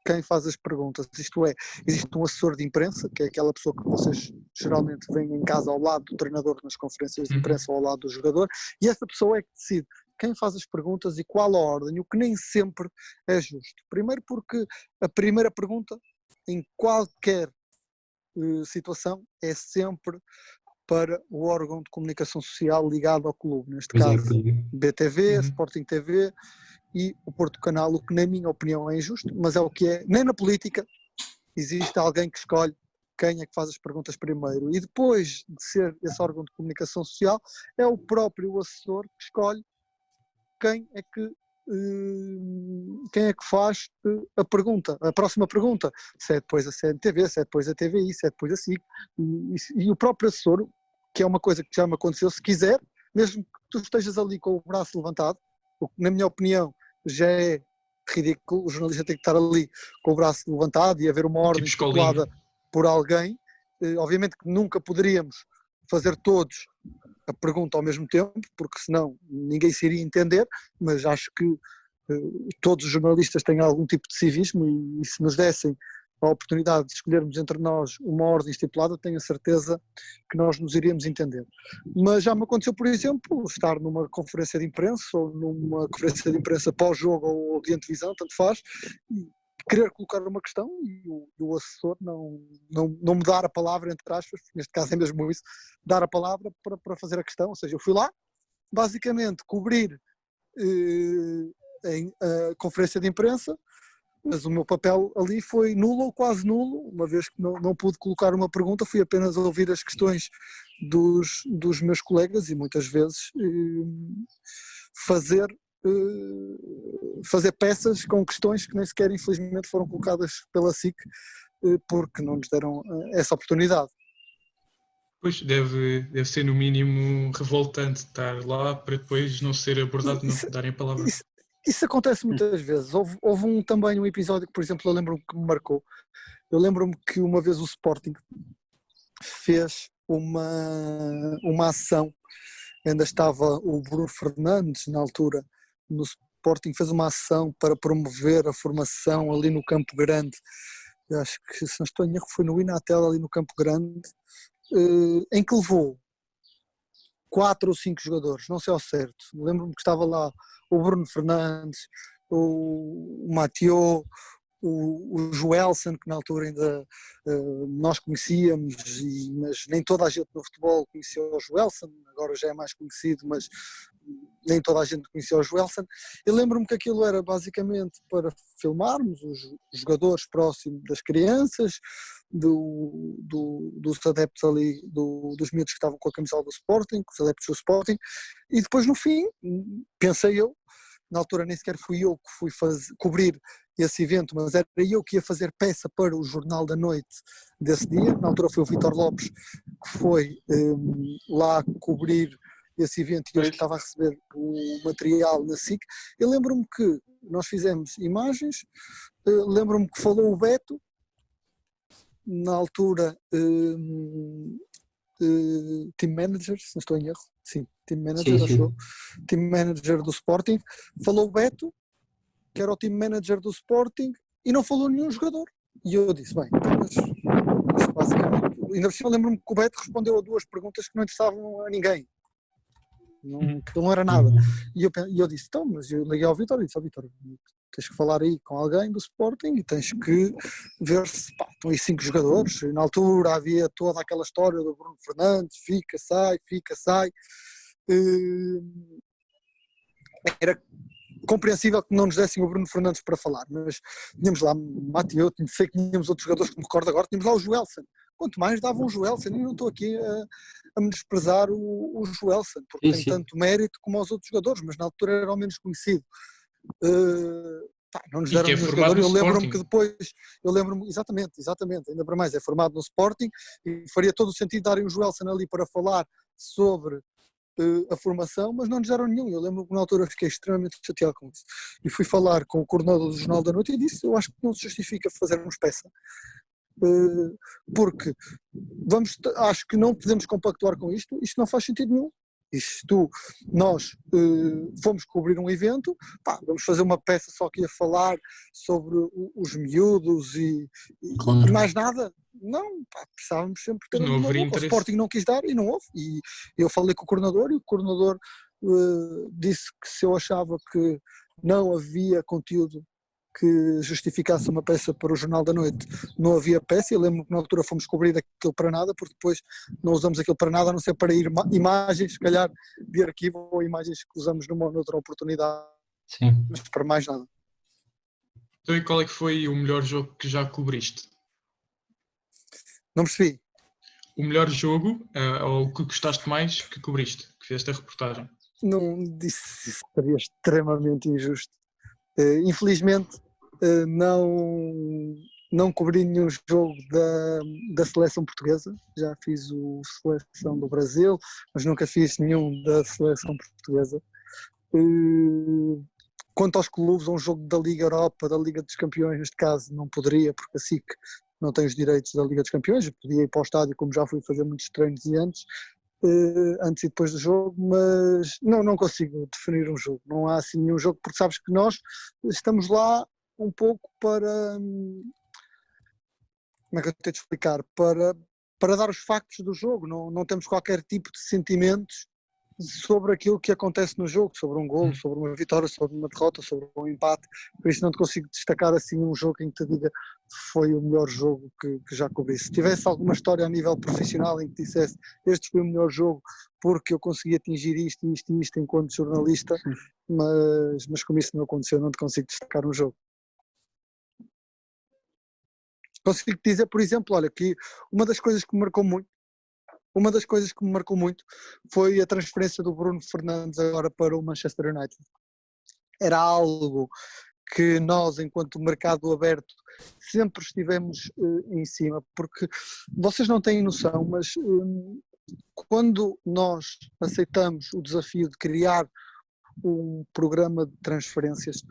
quem faz as perguntas, isto é, existe um assessor de imprensa, que é aquela pessoa que vocês geralmente veem em casa ao lado do treinador nas conferências de imprensa ou ao lado do jogador, e essa pessoa é que decide quem faz as perguntas e qual a ordem, o que nem sempre é justo. Primeiro porque a primeira pergunta, em qualquer situação, é sempre para o órgão de comunicação social ligado ao clube, neste caso BTV, Sporting TV e o Porto Canal, o que na minha opinião é injusto, mas é o que é. Nem na política existe alguém que escolhe quem é que faz as perguntas primeiro, e depois de ser esse órgão de comunicação social, é o próprio assessor que escolhe quem é que faz a pergunta, a próxima pergunta, se é depois a CNTV, se é depois a TVI, se é depois a SIC, e o próprio assessor, que é uma coisa que já me aconteceu, se quiser, mesmo que tu estejas ali com o braço levantado, o que na minha opinião já é ridículo, o jornalista tem que estar ali com o braço levantado e haver uma ordem estipulada por alguém, obviamente que nunca poderíamos fazer todos a pergunta ao mesmo tempo, porque senão ninguém se iria entender, mas acho que todos os jornalistas têm algum tipo de civismo e se nos dessem a oportunidade de escolhermos entre nós uma ordem estipulada, tenho a certeza que nós nos iríamos entender. Mas já me aconteceu, por exemplo, estar numa conferência de imprensa ou numa conferência de imprensa pós-jogo ou de antevisão, tanto faz, e querer colocar uma questão e o assessor não me dar a palavra, entre aspas, neste caso é mesmo isso, dar a palavra para fazer a questão, ou seja, eu fui lá, basicamente cobrir a conferência de imprensa, mas o meu papel ali foi nulo ou quase nulo, uma vez que não pude colocar uma pergunta, fui apenas a ouvir as questões dos meus colegas e muitas vezes fazer peças com questões que nem sequer infelizmente foram colocadas pela SIC porque não nos deram essa oportunidade. Pois, deve ser no mínimo revoltante estar lá para depois não ser abordado, não darem a palavra. Isso acontece muitas vezes. Houve também um episódio que, por exemplo, eu lembro-me que me marcou. Eu lembro-me que uma vez o Sporting fez uma ação, ainda estava o Bruno Fernandes na altura, no Sporting fez uma ação para promover a formação ali no Campo Grande. Eu acho que, se não estou em erro, foi no Inatel ali no Campo Grande, em que levou 4 ou 5 jogadores, não sei ao certo. Lembro-me que estava lá o Bruno Fernandes, o Mathieu, o Joelson, que na altura ainda nós conhecíamos, mas nem toda a gente no futebol conhecia o Joelson, agora já é mais conhecido, mas nem toda a gente conhecia o Joelson. Eu lembro-me que aquilo era basicamente para filmarmos os jogadores próximos das crianças, dos adeptos ali, dos miúdos que estavam com a camisola do Sporting, os adeptos do Sporting, e depois no fim, pensei eu, na altura nem sequer fui eu que fui cobrir esse evento, mas era eu que ia fazer peça para o Jornal da Noite desse dia. Na altura foi o Vítor Lopes que foi lá cobrir esse evento e eu estava a receber o material na SIC. Eu lembro-me que nós fizemos imagens, lembro-me que falou o Beto, na altura team manager, se não estou em erro, sim, team manager, achou, team manager do Sporting, falou o Beto, que era o team manager do Sporting, e não falou nenhum jogador. E eu disse, bem, mas basicamente, ainda por cima lembro-me que o Beto respondeu a 2 perguntas que não interessavam a ninguém. Aquilo não era nada. E eu disse, então, mas eu liguei ao Vítor e disse, Vítor, tens que falar aí com alguém do Sporting e tens que ver se, pá, estão aí 5 jogadores. E na altura havia toda aquela história do Bruno Fernandes, fica, sai. Era compreensível que não nos dessem o Bruno Fernandes para falar, mas tínhamos lá Mateu, sei que tínhamos outros jogadores que me recordo agora, tínhamos lá o Joelson. Quanto mais davam o Joelson, e não estou aqui a menosprezar o Joelson, porque tem tanto mérito como os outros jogadores, mas na altura era ao menos conhecido. Não nos deram nenhum jogador. Eu lembro-me que depois, exatamente, ainda para mais, é formado no Sporting e faria todo o sentido darem o Joelson ali para falar sobre a formação, mas não nos deram nenhum. Eu lembro que na altura fiquei extremamente chateado com isso e fui falar com o coordenador do Jornal da Noite e disse, eu acho que não se justifica fazermos peça, porque acho que não podemos compactuar com isto não faz sentido nenhum. Nós fomos cobrir um evento, vamos fazer uma peça só que ia falar sobre os miúdos e mais nada. Não, precisávamos sempre ter uma boca. O Sporting não quis dar e não houve. E eu falei com o coordenador e o coordenador disse que se eu achava que não havia conteúdo que justificasse uma peça para o Jornal da Noite, não havia peça. Eu lembro que na altura fomos cobrir aquilo para nada, porque depois não usamos aquilo para nada, a não ser para ir imagens, se calhar, de arquivo ou imagens que usamos numa ou noutra oportunidade. Sim. Mas para mais nada. Então, e qual é que foi o melhor jogo que já cobriste? Não percebi. O melhor jogo, ou o que gostaste mais que cobriste, que fizeste a reportagem? Não disse, isso seria extremamente injusto. Infelizmente não cobri nenhum jogo da seleção portuguesa. Já fiz o seleção do Brasil, mas nunca fiz nenhum da seleção portuguesa. Quanto aos clubes, um jogo da Liga Europa, da Liga dos Campeões, neste caso não poderia, porque a SIC não tem os direitos da Liga dos Campeões. Eu podia ir para o estádio, como já fui fazer muitos treinos antes e depois do jogo, mas não consigo definir um jogo. Não há assim nenhum jogo, porque sabes que nós estamos lá um pouco para, como é que eu tenho de explicar, para dar os factos do jogo. Não temos qualquer tipo de sentimentos sobre aquilo que acontece no jogo, sobre um golo, sobre uma vitória, sobre uma derrota, sobre um empate. Por isso não te consigo destacar assim um jogo em que te diga foi o melhor jogo que já cobri. Se tivesse alguma história a nível profissional em que dissesse este foi o melhor jogo porque eu consegui atingir isto enquanto jornalista, mas como isso não aconteceu, não te consigo destacar um jogo. Consigo te dizer, por exemplo, olha, que uma das coisas que me marcou muito foi a transferência do Bruno Fernandes agora para o Manchester United. Era algo que nós, enquanto mercado aberto, sempre estivemos em cima, porque vocês não têm noção, mas quando nós aceitamos o desafio de criar um programa de transferências,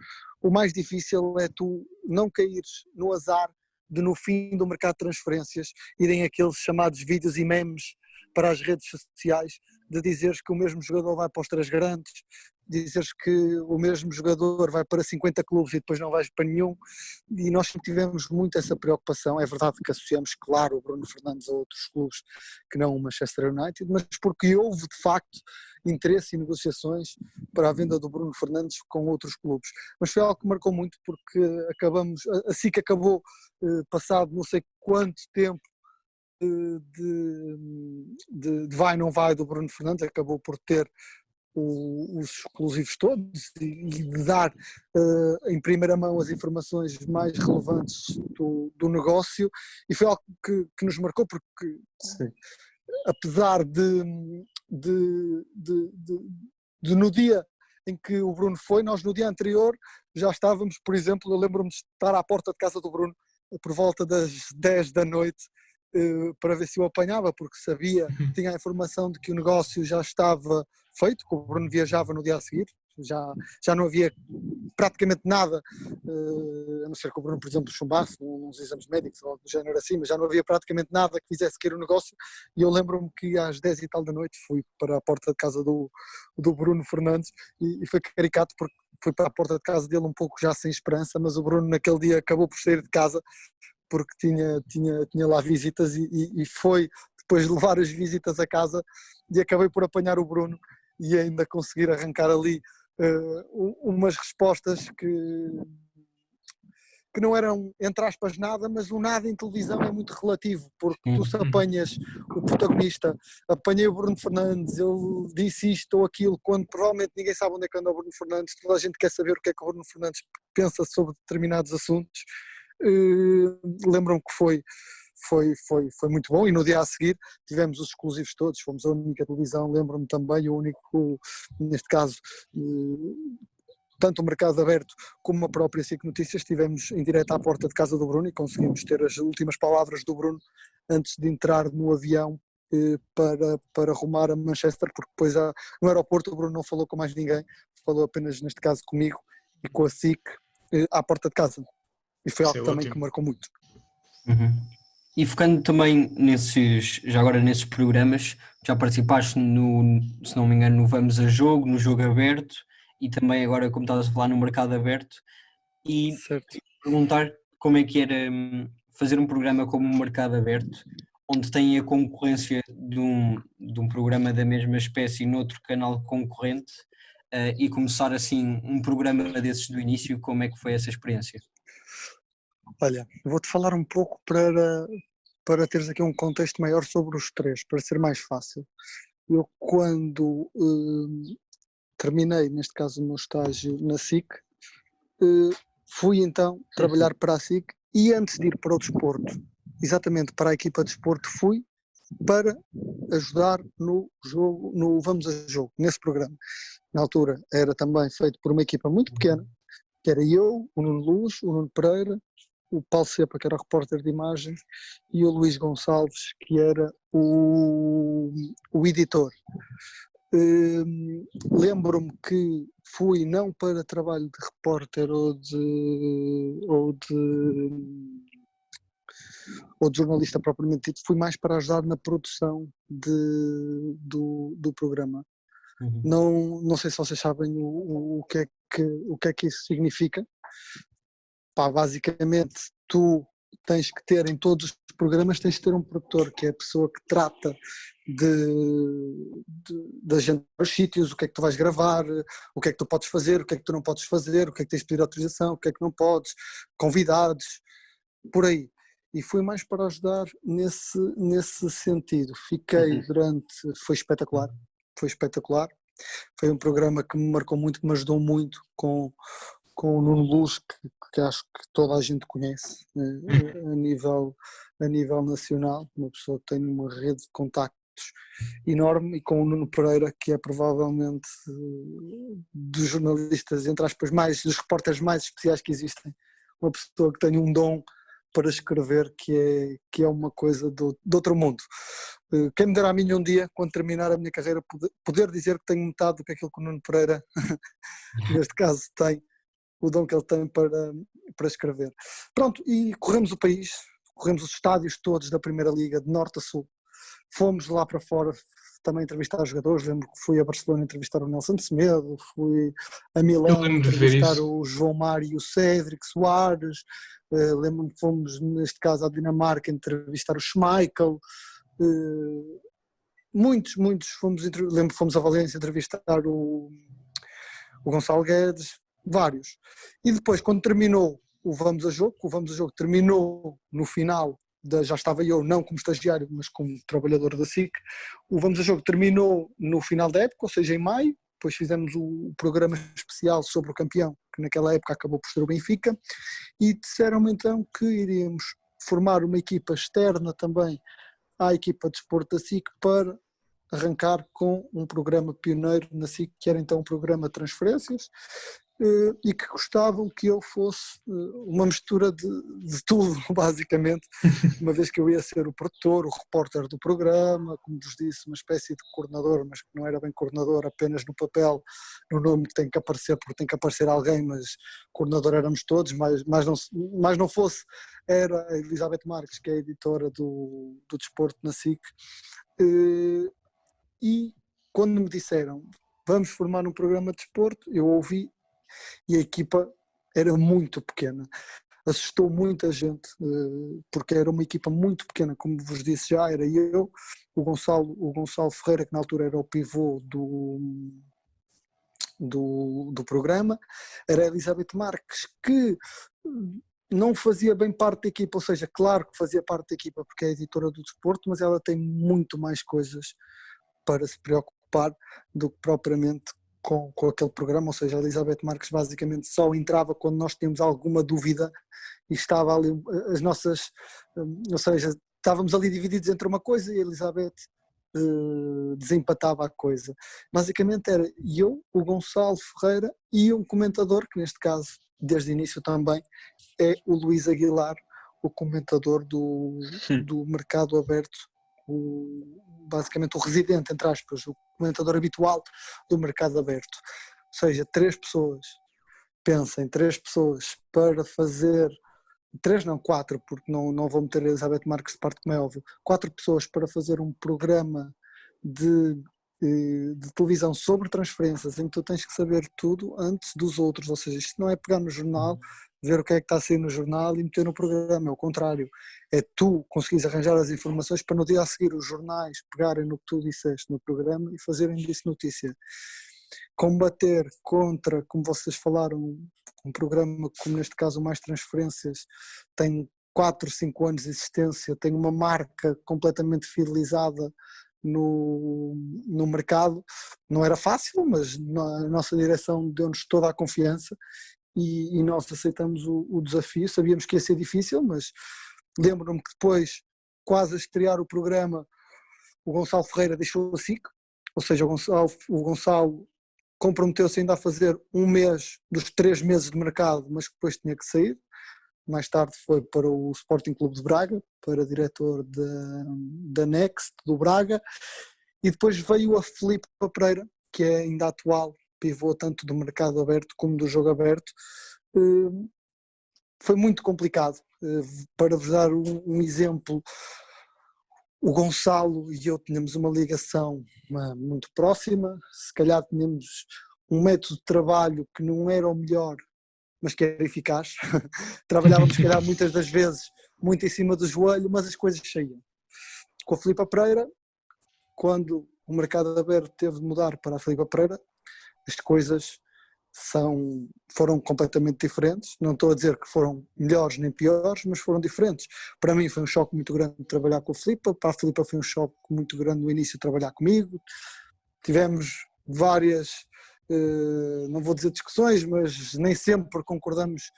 o mais difícil é tu não caíres no azar de, no fim do mercado de transferências, irem aqueles chamados vídeos e memes para as redes sociais, de dizeres que o mesmo jogador vai para os 3 grandes, dizeres que o mesmo jogador vai para 50 clubes e depois não vais para nenhum, e nós sempre tivemos muito essa preocupação. É verdade que associamos, claro, o Bruno Fernandes a outros clubes que não o Manchester United, mas porque houve de facto interesse e negociações para a venda do Bruno Fernandes com outros clubes. Mas foi algo que marcou muito, porque assim que acabou, passado não sei quanto tempo de vai não vai do Bruno Fernandes, acabou por ter os exclusivos todos e de dar em primeira mão as informações mais relevantes do negócio, e foi algo que nos marcou, porque sim, apesar de no dia em que o Bruno foi, nós no dia anterior já estávamos, por exemplo, eu lembro-me de estar à porta de casa do Bruno por volta das 10 da noite para ver se o apanhava, porque tinha a informação de que o negócio já estava feito, que o Bruno viajava no dia a seguir, já não havia praticamente nada, a não ser que o Bruno, por exemplo, chumbasse uns exames médicos ou do género assim, mas já não havia praticamente nada que fizesse cair o negócio. E eu lembro-me que às 10 e tal da noite fui para a porta de casa do Bruno Fernandes e foi caricato, porque fui para a porta de casa dele um pouco já sem esperança, mas o Bruno naquele dia acabou por sair de casa porque tinha lá visitas e foi depois de levar as visitas a casa, e acabei por apanhar o Bruno e ainda conseguir arrancar ali umas respostas que não eram, entre aspas, nada, mas o nada em televisão é muito relativo, porque tu se apanhas o protagonista, apanhei o Bruno Fernandes, ele disse isto ou aquilo, quando provavelmente ninguém sabe onde é que anda o Bruno Fernandes, toda a gente quer saber o que é que o Bruno Fernandes pensa sobre determinados assuntos. Lembram-me que foi muito bom, e no dia a seguir tivemos os exclusivos todos, fomos a única televisão, lembro-me também, o único, neste caso, tanto o Mercado Aberto como a própria SIC Notícias, estivemos em direto à porta de casa do Bruno e conseguimos ter as últimas palavras do Bruno antes de entrar no avião para rumar a Manchester, porque depois no aeroporto o Bruno não falou com mais ninguém, falou apenas neste caso comigo e com a SIC à porta de casa, e foi Isso algo é também ótimo. que marcou muito. E focando também já agora nesses programas, já participaste se não me engano, no Vamos a Jogo, no Jogo Aberto, e também agora, como estavas a falar, no Mercado Aberto, e Certo. perguntar como é que era fazer um programa como o Mercado Aberto, onde tem a concorrência de um programa da mesma espécie noutro canal concorrente, e começar assim um programa desses do início. Como é que foi essa experiência? Olha, vou-te falar um pouco para teres aqui um contexto maior sobre os três, para ser mais fácil. Eu, quando terminei, neste caso, o meu estágio na SIC, fui então trabalhar para a SIC, e antes de ir para o desporto, exatamente para a equipa de desporto, fui para ajudar no jogo, no Vamos a Jogo, nesse programa. Na altura era também feito por uma equipa muito pequena, que era eu, o Nuno Luz, o Nuno Pereira, o Paulo Cepa, que era o repórter de imagens, e o Luís Gonçalves, que era o editor. Lembro-me que fui não para trabalho de repórter ou de jornalista propriamente dito, fui mais para ajudar na produção do programa. Não sei se vocês sabem o que é que isso significa. Pá, basicamente, tu tens que ter, em todos os programas, tens que ter um produtor, que é a pessoa que trata de agendar os sítios, o que é que tu vais gravar, o que é que tu podes fazer, o que é que tu não podes fazer, o que é que tens de pedir autorização, o que é que não podes, convidados, por aí. E fui mais para ajudar nesse sentido. Fiquei foi espetacular, foi um programa que me marcou muito, que me ajudou muito com o Nuno Luz, que acho que toda a gente conhece a nível nacional, uma pessoa que tem uma rede de contactos enorme, e com o Nuno Pereira, que é provavelmente dos jornalistas, entre aspas, dos repórteres mais especiais que existem, uma pessoa que tem um dom para escrever que é uma coisa de outro mundo. Quem me dera a mim um dia, quando terminar a minha carreira, poder dizer que tenho metade do que aquilo que o Nuno Pereira, neste caso, tem, o dom que ele tem para escrever. Pronto, e corremos o país, corremos os estádios todos da Primeira Liga, de norte a sul. Fomos lá para fora também entrevistar os jogadores. Lembro que fui a Barcelona entrevistar o Nelson de Semedo, fui a Milão entrevistar o João Mário e o Cédric Soares. Lembro-me que fomos, neste caso, à Dinamarca entrevistar o Schmeichel. Muitos, lembro que fomos a Valência entrevistar o Gonçalo Guedes, vários. E depois, quando terminou o Vamos a Jogo, terminou no final, já estava eu não como estagiário, mas como trabalhador da SIC, o Vamos a Jogo terminou no final da época, ou seja, em maio. Depois fizemos o programa especial sobre o campeão, que naquela época acabou por ser o Benfica, e disseram-me então que iríamos formar uma equipa externa também à equipa de desporto da SIC, para arrancar com um programa pioneiro na SIC, que era então um programa de transferências, e que gostavam que eu fosse uma mistura de tudo, basicamente, uma vez que eu ia ser o produtor, o repórter do programa, como vos disse, uma espécie de coordenador, mas que não era bem coordenador, apenas no papel, no nome que tem que aparecer, porque tem que aparecer alguém, mas coordenador éramos todos, mas não fosse, era a Elizabeth Marques, que é a editora do desporto na SIC, e quando me disseram vamos formar um programa de desporto, eu ouvi, e a equipa era muito pequena. assustou muita gente, porque era uma equipa muito pequena, como vos disse já, era eu, o Gonçalo Ferreira, que na altura era o pivô do programa, era a Elizabeth Marques, que não fazia bem parte da equipa, ou seja, claro que fazia parte da equipa porque é editora do desporto, mas ela tem muito mais coisas para se preocupar do que propriamente com aquele programa, ou seja, a Elizabeth Marques basicamente só entrava quando nós tínhamos alguma dúvida e estava ali as nossas, ou seja, estávamos ali divididos entre uma coisa e a Elizabeth desempatava a coisa. Basicamente era eu, o Gonçalo Ferreira e um comentador, que neste caso, desde o início também, é o Luís Aguilar, o comentador do Mercado Aberto, basicamente o residente, entre aspas, o comentador habitual do Mercado Aberto. Ou seja, 3 pessoas, pensem, 3 pessoas para fazer, 3 não, 4, porque não vou meter a Elizabeth Marques de parte, como é óbvio, 4 pessoas para fazer um programa de televisão sobre transferências, em que tu tens que saber tudo antes dos outros, ou seja, isto não é pegar no jornal, ver o que é que está a sair no jornal e meter no programa, é o contrário, é tu conseguires arranjar as informações para no dia a seguir os jornais pegarem no que tu disseste no programa e fazerem disso notícia. Combater contra, como vocês falaram, um programa como neste caso o Mais Transferências tem 4, 5 anos de existência, tem uma marca completamente fidelizada no mercado, não era fácil, mas a nossa direção deu-nos toda a confiança e nós aceitamos o desafio, sabíamos que ia ser difícil, mas lembro-me que depois, quase a estrear o programa, o Gonçalo Ferreira deixou a SIC, ou seja, o Gonçalo comprometeu-se ainda a fazer 1 mês dos 3 meses de mercado, mas que depois tinha que sair. Mais tarde foi para o Sporting Clube de Braga, para diretor da Next do Braga, e depois veio a Filipe Pereira, que é ainda atual pivô tanto do Mercado Aberto como do Jogo Aberto. Foi muito complicado. Para vos dar um exemplo, o Gonçalo e eu tínhamos uma ligação muito próxima, se calhar tínhamos um método de trabalho que não era o melhor, mas que era eficaz. Trabalhávamos, se calhar, muitas das vezes muito em cima do joelho, mas as coisas saíam. Com a Filipe Pereira, quando o Mercado Aberto teve de mudar para a Filipe Pereira, as coisas foram completamente diferentes. Não estou a dizer que foram melhores nem piores, mas foram diferentes. Para mim foi um choque muito grande trabalhar com a Filipe, para a Filipe foi um choque muito grande no início trabalhar comigo. Tivemos várias, não vou dizer discussões, mas nem sempre concordamos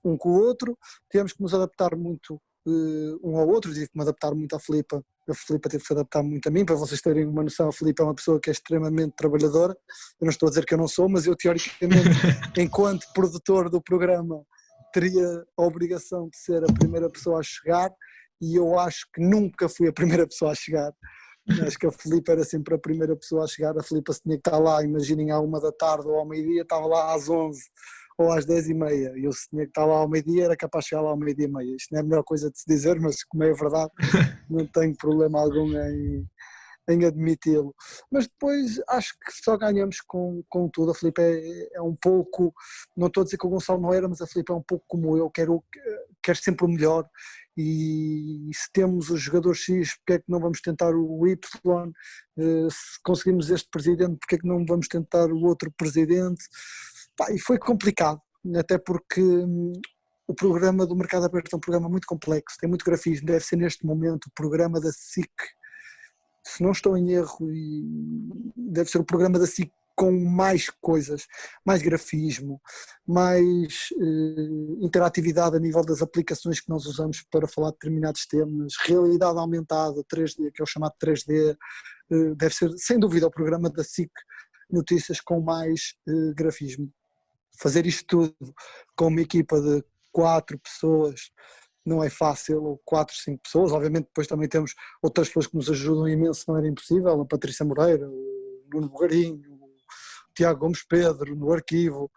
um com o outro. Tivemos que nos adaptar muito um ao outro, tive que me adaptar muito à Filipe. A Filipe teve que se adaptar muito a mim. Para vocês terem uma noção, a Filipe é uma pessoa que é extremamente trabalhadora. Eu não estou a dizer que eu não sou, mas eu teoricamente, enquanto produtor do programa, teria a obrigação de ser a primeira pessoa a chegar, e eu acho que nunca fui a primeira pessoa a chegar. Acho que a Filipe era sempre a primeira pessoa a chegar. A Filipe se tinha que estar lá, imaginem, à 1 da tarde ou ao meio-dia, estava lá às 11 ou às 10h30. Eu se tinha que estar lá ao meio-dia, era capaz de chegar lá ao meio-dia e meia. Isto não é a melhor coisa de se dizer, mas como é verdade, não tenho problema algum em admiti-lo. Mas depois acho que só ganhamos com tudo. A Filipe é um pouco, não estou a dizer que o Gonçalo não era, mas a Filipe é um pouco como eu, quero sempre o melhor. E se temos o jogador X, porque é que não vamos tentar o Y? Se conseguimos este presidente, porque é que não vamos tentar o outro presidente? E foi complicado, até porque o programa do Mercado Aberto é um programa muito complexo, tem muito grafismo, deve ser neste momento o programa da SIC, se não estou em erro, deve ser o programa da SIC com mais coisas, mais grafismo, mais interatividade a nível das aplicações que nós usamos para falar de determinados temas, realidade aumentada, 3D, que é o chamado 3D, deve ser sem dúvida o programa da SIC Notícias com mais grafismo. Fazer isto tudo com uma equipa de 4 pessoas não é fácil, ou 4, 5 pessoas, obviamente depois também temos outras pessoas que nos ajudam imenso, não era impossível, a Patrícia Moreira, o Nuno Bugarinho, o Tiago Gomes Pedro, no arquivo,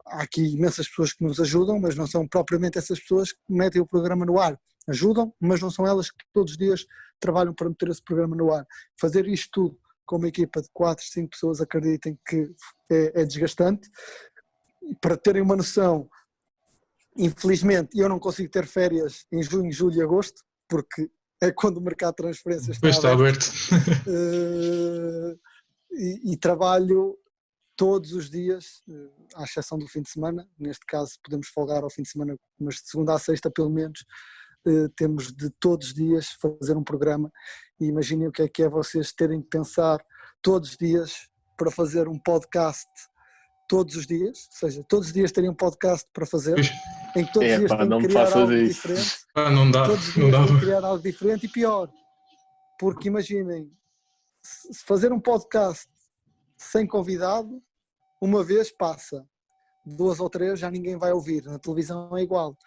há aqui imensas pessoas que nos ajudam, mas não são propriamente essas pessoas que metem o programa no ar, ajudam, mas não são elas que todos os dias trabalham para meter esse programa no ar. Fazer isto tudo com uma equipa de 4, 5 pessoas, acreditem que é desgastante. Para terem uma noção, Infelizmente, eu não consigo ter férias em junho, julho e agosto, porque é quando o mercado de transferências Depois está está aberto. aberto. E trabalho todos os dias, à exceção do fim de semana. Neste caso podemos folgar ao fim de semana, mas de segunda a sexta pelo menos temos de todos os dias fazer um programa. E imaginem o que é vocês terem que pensar todos os dias para fazer um podcast todos os dias, ou seja, todos os dias terem um podcast para fazer, Pois, em que todos os dias têm Não que me criar faças algo isso. diferente, não dá, todos os não dias dá. têm que criar algo diferente e pior, porque imaginem, se fazer um podcast sem convidado, uma vez passa, 2 ou 3 já ninguém vai ouvir, na televisão é igual.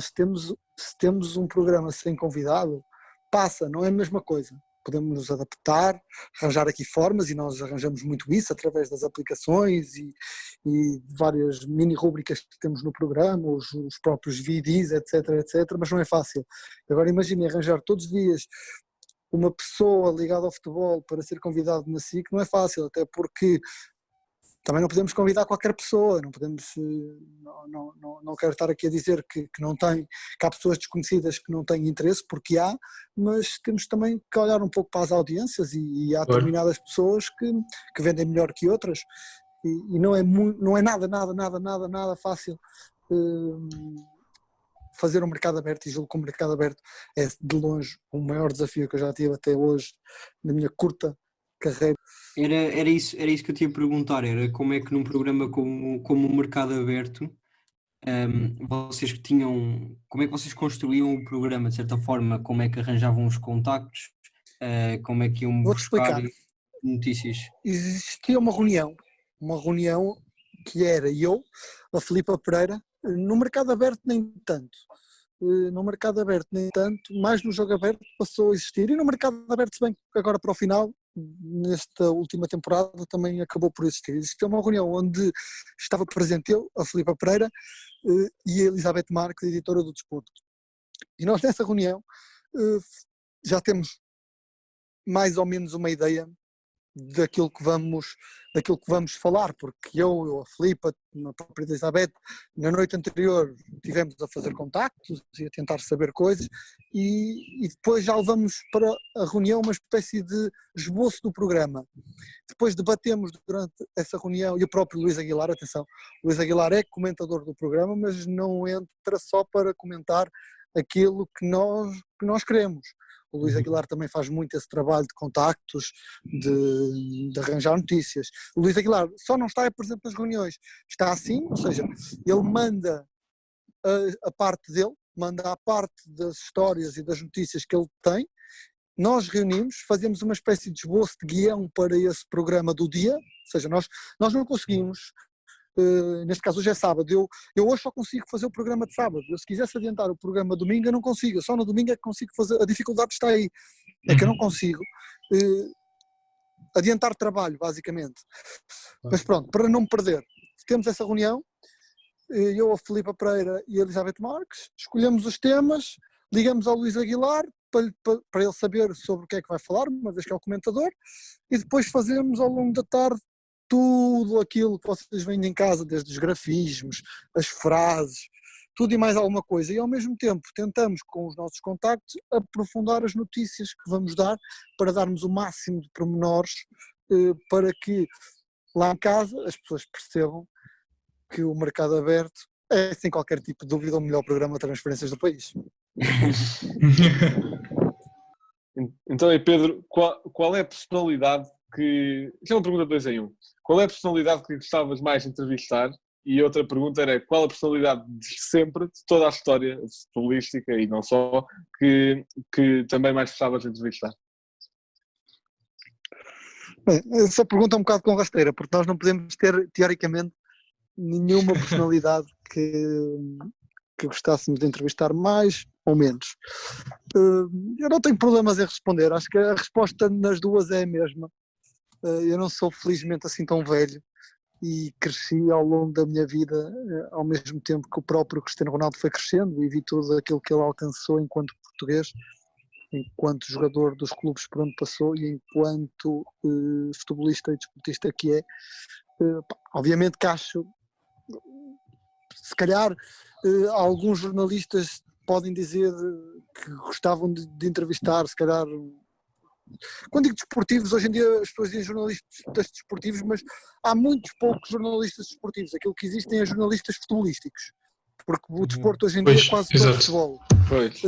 Se temos um programa sem convidado, passa, não é a mesma coisa. Podemos nos adaptar, arranjar aqui formas, e nós arranjamos muito isso através das aplicações e várias mini rúbricas que temos no programa, os próprios VDs, etc, mas não é fácil. Agora imagine arranjar todos os dias uma pessoa ligada ao futebol para ser convidado na SIC, não é fácil, até porque também não podemos convidar qualquer pessoa, não podemos, não quero estar aqui a dizer que não tem, que há pessoas desconhecidas que não têm interesse, porque há, mas temos também que olhar um pouco para as audiências e há Claro. determinadas pessoas que vendem melhor que outras e não é nada fácil fazer um mercado aberto, e julgo que o mercado aberto é de longe o maior desafio que eu já tive até hoje na minha curta carreira. Era isso que eu te ia perguntar, era como é que num programa como o Mercado Aberto, vocês como é que vocês construíam o programa, de certa forma, como é que arranjavam os contactos, como é que iam Vou-te buscar explicar. notícias? Existia uma reunião que era eu, a Filipa Pereira, no mercado aberto nem tanto. No mercado aberto nem tanto, mais no jogo aberto passou a existir, e no mercado aberto, se bem que agora para o final, nesta última temporada, também acabou por existir. Existia uma reunião onde estava presente eu, a Filipa Pereira, e a Elizabeth Marques, editora do Desporto. E nós nessa reunião já temos mais ou menos uma ideia daquilo que vamos falar, porque eu, a Filipa, a própria Elizabeth, na noite anterior tivemos a fazer contactos e a tentar saber coisas, e depois já levamos para a reunião uma espécie de esboço do programa. Depois debatemos durante essa reunião, e o próprio Luís Aguilar, atenção, Luís Aguilar é comentador do programa, mas não entra só para comentar aquilo que nós queremos. O Luís Aguilar também faz muito esse trabalho de contactos, de arranjar notícias. O Luís Aguilar só não está presente nas reuniões, está assim, ou seja, ele manda a parte dele, manda a parte das histórias e das notícias que ele tem, nós reunimos, fazemos uma espécie de esboço de guião para esse programa do dia, ou seja, nós não conseguimos, neste caso hoje é sábado, eu hoje só consigo fazer o programa de sábado, eu se quisesse adiantar o programa domingo eu não consigo, só no domingo é que consigo fazer, a dificuldade está aí, é que eu não consigo adiantar trabalho basicamente, mas pronto, para não me perder, temos essa reunião, eu, a Filipa Pereira e a Elizabeth Marques, escolhemos os temas, ligamos ao Luís Aguilar para ele saber sobre o que é que vai falar, uma vez que é o comentador, e depois fazemos ao longo da tarde tudo aquilo que vocês veem em casa, desde os grafismos, as frases, tudo e mais alguma coisa, e ao mesmo tempo tentamos com os nossos contactos aprofundar as notícias que vamos dar, para darmos o máximo de pormenores, para que lá em casa as pessoas percebam que o mercado aberto é, sem qualquer tipo de dúvida, o melhor programa de transferências do país. Então, e Pedro, qual é a personalidade que... Isto é uma pergunta 2 em 1. Qual é a personalidade que gostavas mais de entrevistar? E outra pergunta era, qual a personalidade de sempre, de toda a história futebolística e não só, que também mais gostavas de entrevistar? Bem, essa pergunta é um bocado com rasteira, porque nós não podemos ter, teoricamente, nenhuma personalidade que gostássemos de entrevistar mais ou menos. Eu não tenho problemas em responder, acho que a resposta nas duas é a mesma. Eu não sou felizmente assim tão velho e cresci ao longo da minha vida ao mesmo tempo que o próprio Cristiano Ronaldo foi crescendo, e vi tudo aquilo que ele alcançou enquanto português, enquanto jogador dos clubes por onde passou e enquanto futebolista e desportista que é. Obviamente que acho, se calhar alguns jornalistas podem dizer que gostavam de entrevistar, se calhar, quando digo desportivos, hoje em dia as pessoas dizem jornalistas desportivos, mas há muitos poucos jornalistas desportivos, aquilo que existem é jornalistas futebolísticos, porque o desporto hoje em dia é quase todo futebol. Pois.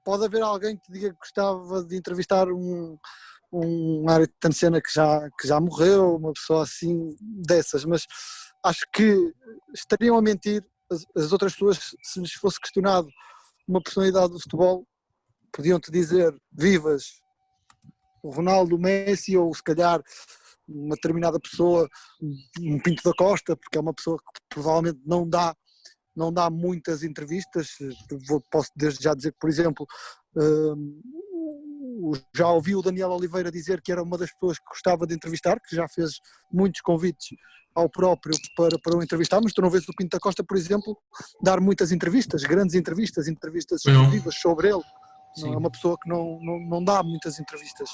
Pode haver alguém que diga que gostava de entrevistar um Ayrton Senna que já morreu, uma pessoa assim dessas, mas acho que estariam a mentir as outras pessoas se lhes fosse questionado uma personalidade do futebol, podiam-te dizer vivas o Ronaldo, o Messi, ou se calhar uma determinada pessoa, um Pinto da Costa, porque é uma pessoa que provavelmente não dá muitas entrevistas. Posso desde já dizer que, por exemplo, já ouvi o Daniel Oliveira dizer que era uma das pessoas que gostava de entrevistar, que já fez muitos convites ao próprio para o entrevistar, mas tu não vês o Pinto da Costa, por exemplo, dar muitas entrevistas, grandes entrevistas exclusivas sobre ele. Não, é uma pessoa que não dá muitas entrevistas,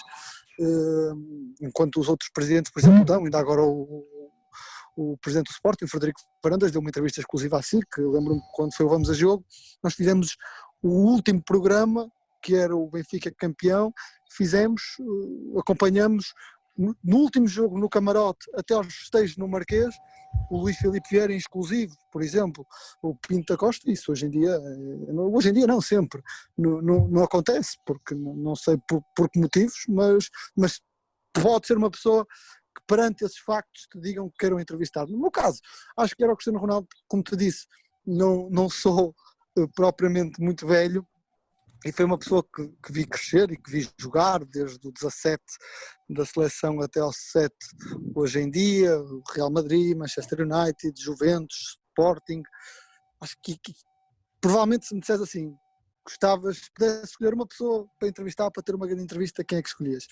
enquanto os outros presidentes, por exemplo, dão. Ainda agora o presidente do Sporting, Frederico Varandas, deu uma entrevista exclusiva à SIC, lembro-me quando foi o Vamos a Jogo, nós fizemos o último programa, que era o Benfica campeão, acompanhamos no último jogo no camarote até aos festejos no Marquês, o Luís Filipe Vieira em exclusivo, por exemplo, o Pinto da Costa. Isso hoje em dia não, sempre, não acontece, porque não sei por que motivos, mas pode ser uma pessoa que perante esses factos te digam que queiram entrevistar. No meu caso, acho que era o Cristiano Ronaldo, como te disse, não sou propriamente muito velho, e foi uma pessoa que vi crescer e que vi jogar desde o 17 da seleção até ao 7 hoje em dia, o Real Madrid, Manchester United, Juventus, Sporting. Acho que provavelmente se me dissesse assim, pudesse escolher uma pessoa para entrevistar, para ter uma grande entrevista, quem é que escolhias?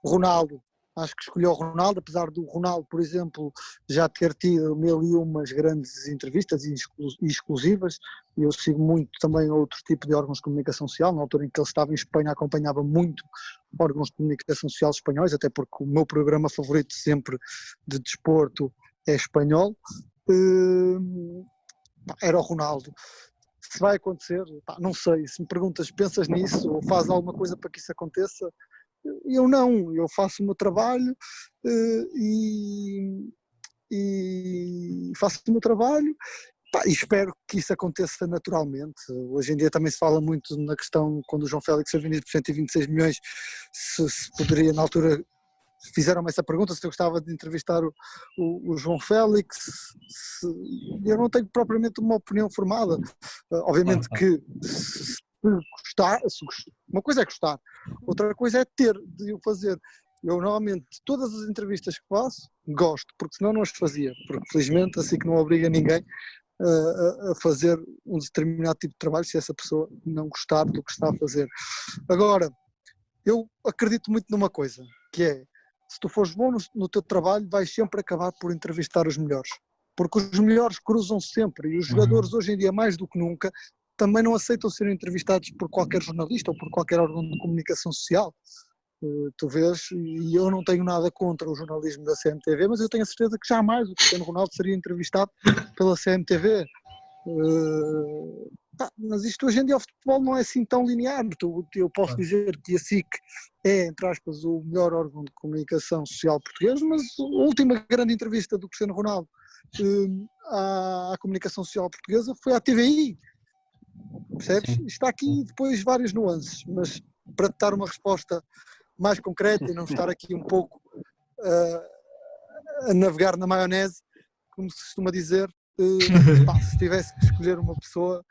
Ronaldo. Acho que escolheu o Ronaldo, apesar do Ronaldo, por exemplo, já ter tido 1001 grandes entrevistas e exclusivas. Eu sigo muito também outro tipo de órgãos de comunicação social. Na altura em que ele estava em Espanha, acompanhava muito órgãos de comunicação social espanhóis, até porque o meu programa favorito sempre de desporto é espanhol. Era o Ronaldo. Se vai acontecer, não sei. Se me perguntas, pensas nisso ou fazes alguma coisa para que isso aconteça? Eu faço o meu trabalho e faço o meu trabalho e espero que isso aconteça naturalmente. Hoje em dia também se fala muito na questão, quando o João Félix foi vendido por 126 milhões, se poderia, na altura fizeram-me essa pergunta, se eu gostava de entrevistar o João Félix. Eu não tenho propriamente uma opinião formada, obviamente que uma coisa é gostar, outra coisa é ter de o fazer. Eu normalmente, todas as entrevistas que faço, gosto, porque senão não as fazia, porque felizmente assim que não obriga ninguém a fazer um determinado tipo de trabalho se essa pessoa não gostar do que está a fazer. Agora, eu acredito muito numa coisa, que é, se tu fores bom no teu trabalho, vais sempre acabar por entrevistar os melhores, porque os melhores cruzam sempre, e os jogadores hoje em dia, mais do que nunca, também não aceitam ser entrevistados por qualquer jornalista ou por qualquer órgão de comunicação social. Tu vês, e eu não tenho nada contra o jornalismo da CMTV, mas eu tenho a certeza que jamais o Cristiano Ronaldo seria entrevistado pela CMTV. Mas isto hoje em dia o futebol não é assim tão linear. Eu posso dizer que a SIC é, entre aspas, o melhor órgão de comunicação social português, mas a última grande entrevista do Cristiano Ronaldo à comunicação social portuguesa foi à TVI. Percebes? Está aqui depois várias nuances, mas para te dar uma resposta mais concreta e não estar aqui um pouco a navegar na maionese, como se costuma dizer, se tivesse que escolher uma pessoa,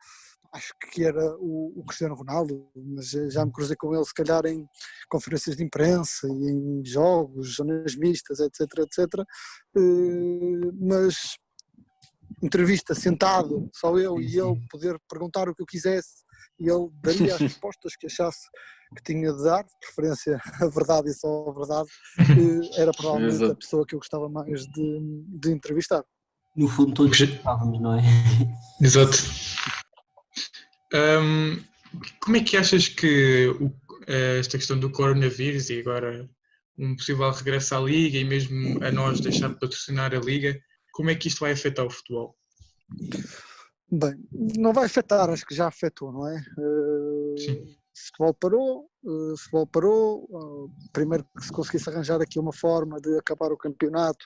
acho que era o Cristiano Ronaldo, mas já me cruzei com ele se calhar em conferências de imprensa e em jogos, zonas mistas, etc, mas entrevista sentado, só eu e ele, poder perguntar o que eu quisesse e ele daria as respostas que achasse que tinha de dar, de preferência a verdade e só a verdade, era provavelmente a pessoa que eu gostava mais de entrevistar. No fundo todos gostávamos, não é? Exato. Como é que achas que esta questão do coronavírus e agora um possível regresso à Liga e mesmo a nós deixar de patrocinar a Liga, como é que isto vai afetar o futebol? Bem, não vai afetar, acho que já afetou, não é? Sim. Futebol parou, primeiro que se conseguisse arranjar aqui uma forma de acabar o campeonato,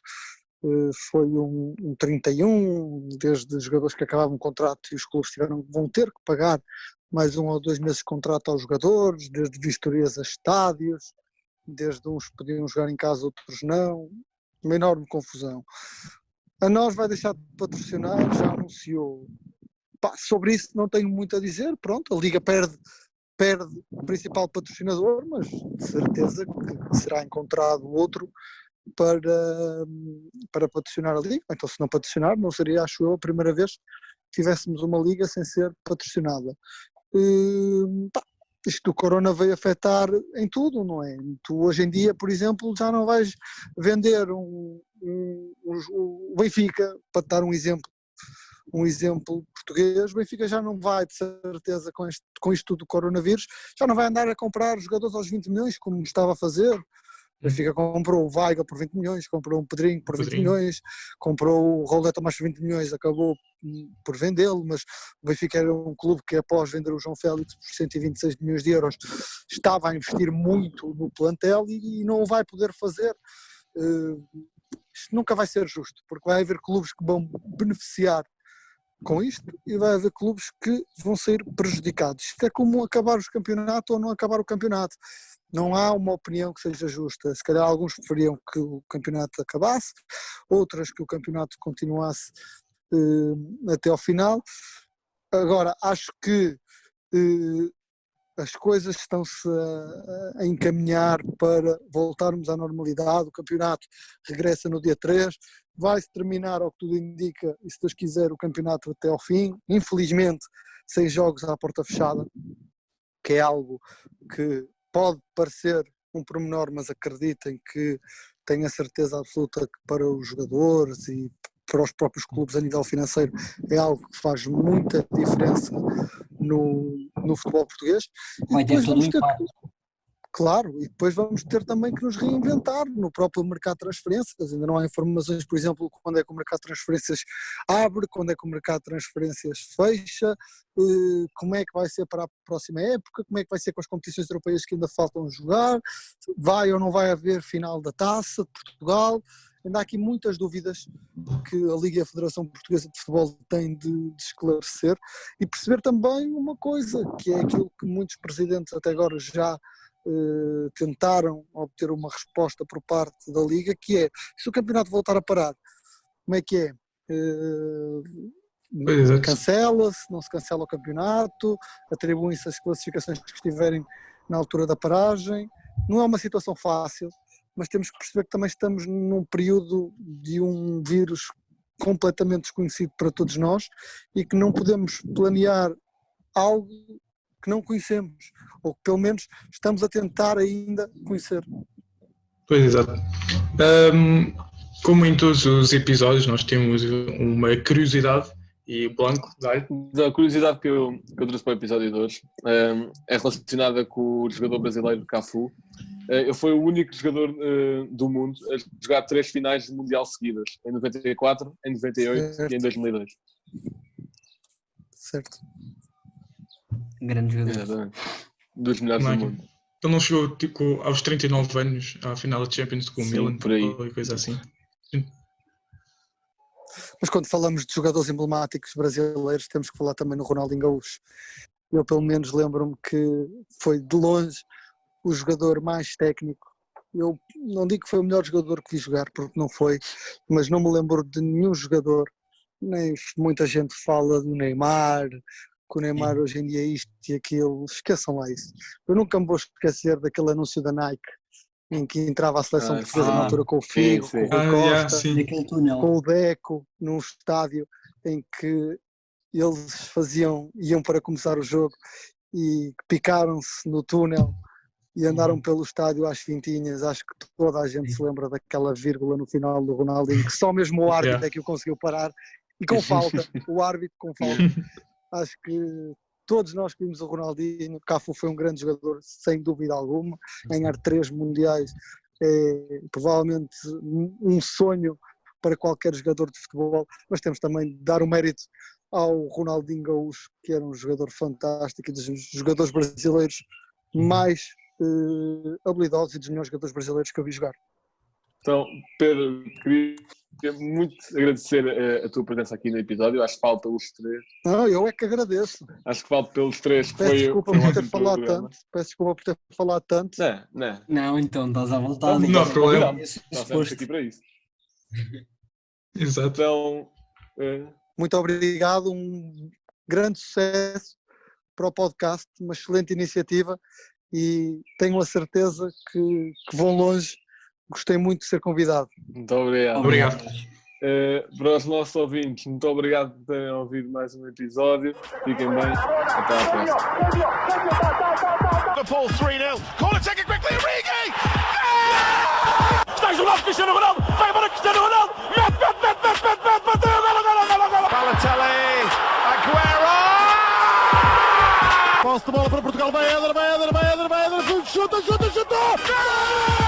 foi um 31, desde jogadores que acabavam o contrato e os clubes vão ter que pagar mais 1 ou 2 meses de contrato aos jogadores, desde vistorias a estádios, desde uns podiam jogar em casa, outros não, uma enorme confusão. A nós vai deixar de patrocinar, já anunciou. Sobre isso não tenho muito a dizer, pronto, a Liga perde o principal patrocinador, mas de certeza que será encontrado outro para patrocinar a Liga. Então, se não patrocinar, não seria, acho eu, a primeira vez que tivéssemos uma Liga sem ser patrocinada. Isto do Corona veio afetar em tudo, não é? Tu hoje em dia, por exemplo, já não vais vender o Benfica, para te dar um exemplo português. O Benfica já não vai, de certeza, com isto do coronavírus, já não vai andar a comprar jogadores aos 20 milhões, como estava a fazer. O Benfica comprou o Weigl por 20 milhões, comprou um Pedrinho por 20 milhões, comprou o Raul Tomás por 20 milhões, acabou por vendê-lo, mas o Benfica era um clube que, após vender o João Félix por 126 milhões de euros, estava a investir muito no plantel e não o vai poder fazer. Isto nunca vai ser justo, porque vai haver clubes que vão beneficiar com isto e vai haver clubes que vão sair prejudicados. Isto é como acabar o campeonato ou não acabar o campeonato. Não há uma opinião que seja justa. Se calhar alguns preferiam que o campeonato acabasse, outras que o campeonato continuasse até ao final. Agora, acho que as coisas estão-se a encaminhar para voltarmos à normalidade. O campeonato regressa no dia 3, vai-se terminar, ao que tudo indica, e se Deus quiser, o campeonato até ao fim. Infelizmente, 6 jogos à porta fechada, que é algo que pode parecer um pormenor, mas acreditem que tenho a certeza absoluta que para os jogadores e para os próprios clubes a nível financeiro é algo que faz muita diferença no futebol português. Vai ter todo um impacto. Claro, e depois vamos ter também que nos reinventar no próprio mercado de transferências. Ainda não há informações, por exemplo, quando é que o mercado de transferências abre, quando é que o mercado de transferências fecha, como é que vai ser para a próxima época, como é que vai ser com as competições europeias que ainda faltam jogar, vai ou não vai haver final da Taça de Portugal. Ainda há aqui muitas dúvidas que a Liga e a Federação Portuguesa de Futebol têm de esclarecer e perceber também uma coisa, que é aquilo que muitos presidentes até agora já tentaram obter uma resposta por parte da Liga, que é, se o campeonato voltar a parar, como é que é? Cancela-se, não se cancela o campeonato, atribuem-se as classificações que estiverem na altura da paragem. Não é uma situação fácil, mas temos que perceber que também estamos num período de um vírus completamente desconhecido para todos nós e que não podemos planear algo que não conhecemos, ou que pelo menos estamos a tentar ainda conhecer. Pois, exato. Como em todos os episódios, nós temos uma curiosidade e o Blanco, vai. A curiosidade que eu trouxe para o episódio de hoje é relacionada com o jogador brasileiro Cafu. Ele foi o único jogador do mundo a jogar 3 finais de Mundial seguidas, em 94, em 98 certo. e em 2002. Certo. Grande jogador. Exatamente. Dos melhores do mundo. Ele não chegou tipo, aos 39 anos à final da Champions com o Milan, por aí. ou coisa assim. Mas quando falamos de jogadores emblemáticos brasileiros, temos que falar também no Ronaldinho Gaúcho. Eu pelo menos lembro-me que foi de longe o jogador mais técnico. Eu não digo que foi o melhor jogador que vi jogar, porque não foi, mas não me lembro de nenhum jogador, nem muita gente fala do Neymar, que o Neymar hoje em dia é isto e aquilo, esqueçam lá isso. Eu nunca me vou esquecer daquele anúncio da Nike, em que entrava a seleção portuguesa na altura com o Figo, com o Rui Costa, com o Deco, num estádio em que eles iam para começar o jogo e picaram-se no túnel e andaram pelo estádio às fintinhas. Acho que toda a gente se lembra daquela vírgula no final do Ronaldinho, que só mesmo o árbitro é que o conseguiu parar, e com falta, o árbitro com falta. Acho que todos nós que vimos o Ronaldinho, Cafu foi um grande jogador, sem dúvida alguma. Ganhar 3 mundiais é provavelmente um sonho para qualquer jogador de futebol, mas temos também de dar o mérito ao Ronaldinho Gaúcho, que era um jogador fantástico e dos jogadores brasileiros mais habilidosos e dos melhores jogadores brasileiros que eu vi jogar. Então, Pedro, queria muito agradecer a tua presença aqui no episódio. Acho que falo pelos três. Não, eu é que agradeço. Acho que falo pelos três. Que Peço foi, desculpa foi um por ter ótimo falado programa. tanto. Peço desculpa por ter falado tanto. Não. Não, então estás à vontade. Não há problema. Nós estamos aqui para isso. Exato. Então, Muito obrigado, um grande sucesso para o podcast, uma excelente iniciativa e tenho a certeza que vão longe. Gostei muito de ser convidado. muito obrigado. Obrigado. Para os nossos ouvintes, muito obrigado por terem ouvido mais um episódio. Fiquem bem. Até à próxima. Liverpool 3-0. Corner taken quickly, Origi! Está isolado Cristiano Ronaldo, vai embora Cristiano Ronaldo, mete, golo. Balotelli, Aguero! Posse de bola para Portugal, vai Éder, chuta! Gol!